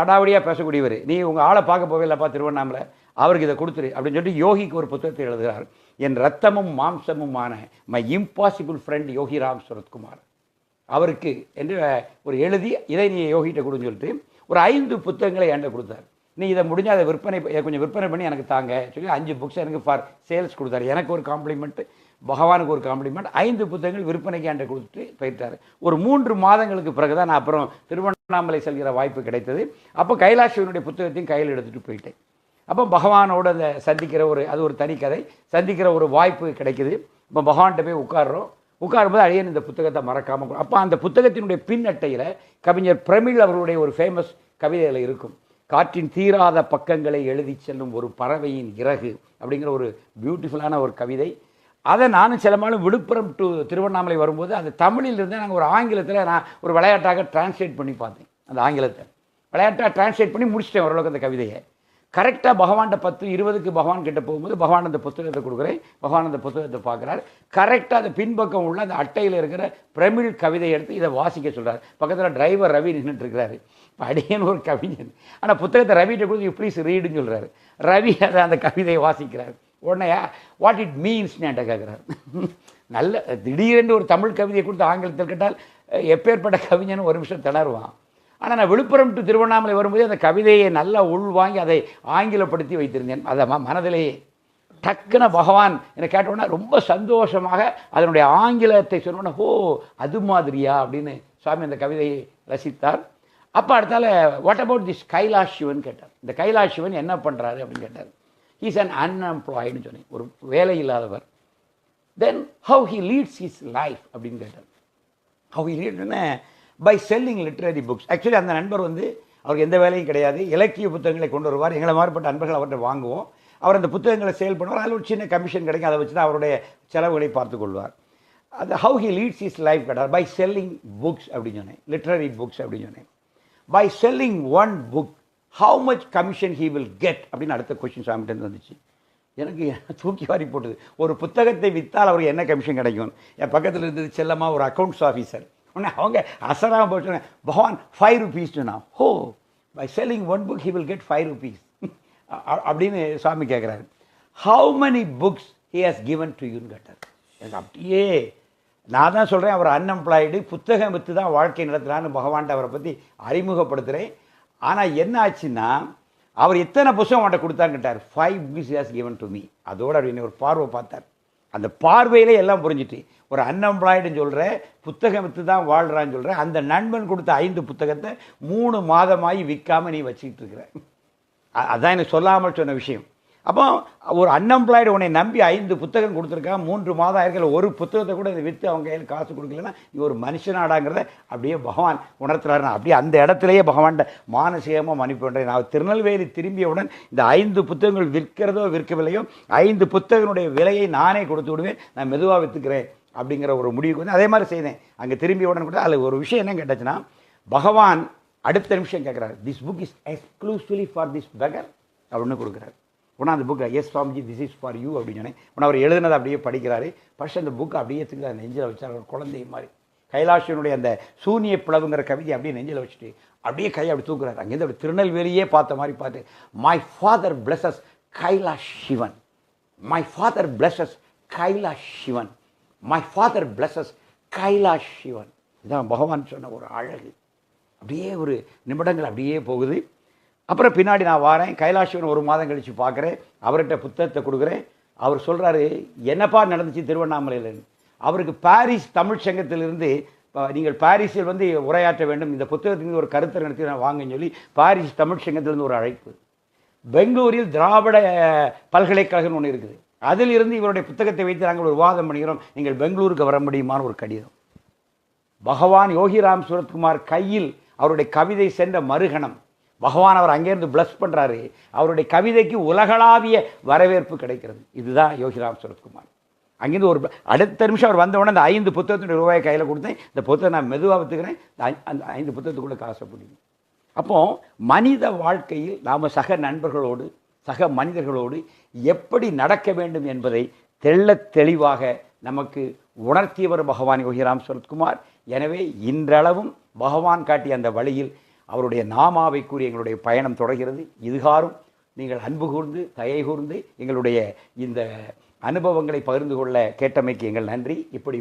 அடாவடியாக பேசக்கூடியவர், நீ உங்கள் ஆளை பார்க்க போவே இல்லைப்பா திருவண்ணாமலை, அவருக்கு இதை கொடுத்துரு அப்படின்னு சொல்லிட்டு யோகிக்கு ஒரு புத்தகத்தை எழுதுகிறார். என் ரத்தமும் மாம்சமுமான my impossible friend Yogiram Suratkumar அவருக்கு என்று ஒரு எழுதி, இதை நீ யோகிட்ட கொடுன்னு சொல்லிட்டு ஒரு 5 புத்தகங்களை என்கிட்ட கொடுத்தார். நீ இதை முடிஞ்சால் அதை கொஞ்சம் விற்பனை பண்ணி எனக்கு தாங்க சொல்லி 5 புக்ஸ் எனக்கு ஃபார் சேல்ஸ் கொடுத்தாரு. எனக்கு ஒரு காம்ப்ளிமெண்ட், பகவானுக்கு ஒரு காம்ப்ளிமெண்ட். 5 புத்தகங்கள் விற்பனைக்கு என்கிட்ட கொடுத்துட்டு போயிட்டார். ஒரு 3 மாதங்களுக்கு பிறகு தான் நான் அப்புறம் திருவண்ணாமலை செல்கிற வாய்ப்பு கிடைத்தது. அப்போ கைலாஷிவனுடைய புத்தகத்தையும் கையில் எடுத்துகிட்டு போயிட்டேன். அப்போ பகவானோட அந்த சந்திக்கிற அது ஒரு தனி கதை, சந்திக்கிற ஒரு வாய்ப்பு கிடைக்குது. இப்போ பகவான்கிட்ட போய் உட்காரும்போது அழியன் இந்த புத்தகத்தை மறக்காமல். அப்போ அந்த புத்தகத்தினுடைய பின் அட்டையில் கவிஞர் பிரமிழ் அவர்களுடைய ஒரு ஃபேமஸ் கவிதையில் இருக்கும். காற்றின் தீராத பக்கங்களை எழுதி செல்லும் ஒரு பறவையின் இறகு அப்படிங்கிற ஒரு பியூட்டிஃபுல்லான ஒரு கவிதை. அதை நானும் சில நாளும் விழுப்புரம் டு திருவண்ணாமலை வரும்போது அந்த தமிழிலிருந்து நாங்கள் ஒரு ஆங்கிலத்தில் நான் ஒரு விளையாட்டாக டிரான்ஸ்லேட் பண்ணி பார்த்தேன். அந்த ஆங்கிலத்தை விளையாட்டாக டிரான்ஸ்லேட் பண்ணி முடிச்சிட்டேன் ஓரளவுக்கு அந்த கவிதையை. கரெக்டாக பகவான்கிட்ட 10:20க்கு பகவான் கிட்ட போகும்போது பகவான் அந்த புத்தகத்தை கொடுக்குறேன். பகவான் அந்த புத்தகத்தை பார்க்குறாரு. கரெக்டாக அந்த பின்பக்கம் உள்ள அந்த அட்டையில் இருக்கிற பிரமிழ் கவிதையை எடுத்து இதை வாசிக்க சொல்கிறார். பக்கத்தில் டிரைவர் ரவி நின்றுட்டு இருக்கிறாரு. இப்போ அடியேன்னு ஒரு கவிஞன், ஆனால் புத்தகத்தை ரவிகிட்ட கொடுத்து யூ ப்ளீஸ் ரீடுன்னு சொல்கிறாரு. ரவி அதை அந்த கவிதையை வாசிக்கிறார். உடனே வாட் இட் மீன்ஸ்னு என்கிட்ட கேட்குறாரு. நல்ல திடீரென்று ஒரு தமிழ் கவிதையை கொடுத்து ஆங்கிலத்தில் கேட்டால் எப்பேற்பட்ட கவிஞன்னு ஒரு நிமிஷம் திணறுவான். ஆனால் நான் விழுப்புரம் டு திருவண்ணாமலை வரும்போது அந்த கவிதையை நல்லா உள்வாங்கி அதை ஆங்கிலப்படுத்தி வைத்திருந்தேன். அதை மனதிலேயே டக்குன பகவான் என்னை கேட்டோன்னா ரொம்ப சந்தோஷமாக அதனுடைய ஆங்கிலத்தை சொன்னோன்னா, ஓ அது மாதிரியா அப்படின்னு சுவாமி அந்த கவிதையை ரசித்தார். அப்போ அடுத்தால what about this Kailash Sivan கேட்டார். இந்த கைலாஷ் சிவன் என்ன பண்ணுறாரு அப்படின்னு கேட்டார். ஹீஸ் அன் அன்எம்ப்ளாய்டுன்னு சொன்னேன், ஒரு வேலை இல்லாதவர். Then how he leads his life அப்படின்னு கேட்டார். ஹவு ஹி லீட்ஸ்னா by selling literary books. Actually அந்த நண்பர் அவருக்கு எந்த வேலையும் கிடையாது, இலக்கிய புத்தகங்களை கொண்டு வருவார். எங்களை மாறுபட்ட நண்பர்கள் அவர்கிட்ட வாங்குவோம். அவர் அந்த புத்தகங்களை சேல் பண்ணுவார். அதில் ஒரு சின்ன கமிஷன் கிடைக்கும். அதை வச்சு தான் அவருடைய செலவுகளை பார்த்து கொள்வார். அது how he leads his life கேட்டார். பை செல்லிங் புக்ஸ் அப்படின்னு சொன்னேன், லிட்ரரி புக்ஸ் அப்படின்னு சொன்னேன். By selling one book how much commission he will get அப்படின்னு அடுத்த கொஸ்டின் சாமிட்டு வந்துச்சு. எனக்கு தூக்கி வாரி போட்டுது. ஒரு புத்தகத்தை விற்றால் அவருக்கு என்ன கமிஷன் கிடைக்கும். என் பக்கத்தில் இருந்தது செல்லமாக ஒரு அக்கௌண்ட்ஸ் ஆஃபீஸர். உடனே அவங்க அசராக போட்டு பகவான் 5 rupees சொன்னா, ஹோ by selling one book he will get 5 rupees அப்படின்னு சுவாமி கேட்குறாரு. How many books he has given to யூன்னு கேட்டார். எனக்கு அப்படியே நான் தான் சொல்கிறேன், அவர் அன்எம்ப்ளாய்டு, புத்தகம் விற்று தான் வாழ்க்கை நடத்துகிறான்னு பகவான்கிட்ட அவரை பற்றி அறிமுகப்படுத்துகிறேன். ஆனால் என்ன ஆச்சுன்னா, அவர் எத்தனை புத்தகம் அவன்கிட்ட கொடுத்தான்னு கேட்டார். 5 books he has given to me. அதோடு அப்படின்னு ஒரு பார்வை பார்த்தார். அந்த பார்வையிலே எல்லாம் புரிஞ்சிட்டு, ஒரு அன்எம்ப்ளாய்டுன்னு சொல்கிற, புத்தகம் விற்று தான் வாழ்கிறான்னு சொல்கிற, அந்த நண்பன் கொடுத்த 5 புத்தகத்தை 3 மாதமாகி விற்காமல் நீ வச்சுக்கிட்டு இருக்கிற. அதான் எனக்கு சொல்லாமல் சொன்ன விஷயம். அப்போ ஒரு அன்எம்ப்ளாய்டு உன்னை நம்பி 5 புத்தகம் கொடுத்துருக்கான், 3 மாதம் ஆயிருக்கல, ஒரு புத்தகத்தை கூட இதை விற்று அவங்க கையில் காசு கொடுக்கலன்னா நீ ஒரு மனுஷனாடாங்கிறத அப்படியே பகவான் உணர்த்துறாரு. அப்படியே அந்த இடத்துலையே பகவான்கிட்ட மானசீகமாக மன்னிப்பு பண்ணுறேன். நான் திருநெல்வேலி திரும்பியவுடன் இந்த 5 புத்தகங்கள் விற்கிறதோ விற்கவில்லையோ 5 புத்தகங்களுடைய விலையை நானே கொடுத்து விடுவேன், நான் மெதுவாக விற்றுக்கிறேன் அப்படிங்கிற ஒரு முடிவுக்கு வந்து அதே மாதிரி செய்தேன். அங்கே திரும்பியவுடன் கூட அதில் ஒரு விஷயம் என்ன கேட்டாச்சுன்னா, பகவான் அடுத்த நிமிஷம் கேட்குறாரு, this book is exclusively for this beggar அப்படின்னு கொடுக்குறாரு. உடனே அந்த புக்கை yes Swamiji this is for you அப்படின்னு சொன்னேன். உடனே அவர் எழுதுனதை அப்படியே படிக்கிறாரு. ஃபர்ஸ்ட் அந்த புக்கை அப்படியே தூக்கி நெஞ்சில் வச்சார். ஒரு குழந்தை மாதிரி கைலாஷனுடைய அந்த சூனிய பிளவுங்கிற கவிதை அப்படியே நெஞ்சில் வச்சுட்டு அப்படியே கையை அப்படி தூக்குறாரு. அங்கேருந்து அப்படி திருநெல்வேலியே பார்த்த மாதிரி பார்த்து, my father pluses Kailash Sivan, my father pluses Kailash Sivan, my father pluses Kailash Sivan. இதான் பகவான் சொன்ன ஒரு அழகு. அப்படியே ஒரு நிமிடங்கள் அப்படியே போகுது. அப்புறம் பின்னாடி நான் வாரேன். கைலாஷிவன் 1 மாதம் கழித்து பார்க்குறேன். அவர்கிட்ட புத்தகத்தை கொடுக்குறேன். அவர் சொல்கிறாரு, என்னப்பா நடந்துச்சு திருவண்ணாமலையில். அவருக்கு பாரிஸ் தமிழ் சங்கத்திலிருந்து நீங்கள் பாரிஸில் வந்து உரையாற்ற வேண்டும், இந்த புத்தகத்திலிருந்து ஒரு கருத்தை நடத்தி நான் வாங்கன்னு சொல்லி பாரிஸ் தமிழ் சங்கத்திலிருந்து ஒரு அழைப்பு. பெங்களூரில் திராவிட பல்கலைக்கழகம் ஒன்று இருக்குது, அதிலிருந்து இவருடைய புத்தகத்தை வைத்து நாங்கள் ஒரு விவாதம் பண்ணுகிறோம், நீங்கள் பெங்களூருக்கு வர முடியுமான்னு ஒரு கடிதம். பகவான் யோகிராம் சுரத்குமார் கையில் அவருடைய கவிதை சென்ற மறுகணம் பகவான் அவர் அங்கேருந்து பிளஸ் பண்ணுறாரு. அவருடைய கவிதைக்கு உலகளாவிய வரவேற்பு கிடைக்கிறது. இதுதான் யோகிராம் சுரத்குமார். அங்கேருந்து ஒரு அடுத்த நிமிஷம் அவர் வந்தவுடனே அந்த 5 புத்தகத்தினுடைய ரூபாயை கையில் கொடுத்தேன். இந்த புத்தகம் நான் மெதுவாக விற்றுக்கிறேன், அந்த 5 புத்தகத்துக்குள்ளே காசை பிடிக்கும். அப்போ மனித வாழ்க்கையில் நாம் சக நண்பர்களோடு சக மனிதர்களோடு எப்படி நடக்க வேண்டும் என்பதை தெள்ளத் தெளிவாக நமக்கு உணர்த்தியவர் பகவான் யோகிராம் சரத்குமார். எனவே இன்றளவும் பகவான் காட்டிய அந்த வழியில் அவருடைய நாமாவை கூறி எங்களுடைய பயணம் தொடர்கிறது. இதுகாரும் நீங்கள் அன்பு கூர்ந்து தயை கூர்ந்து எங்களுடைய இந்த அனுபவங்களை பகிர்ந்து கொள்ள கேட்டமைக்கு எங்கள் நன்றி. இப்படி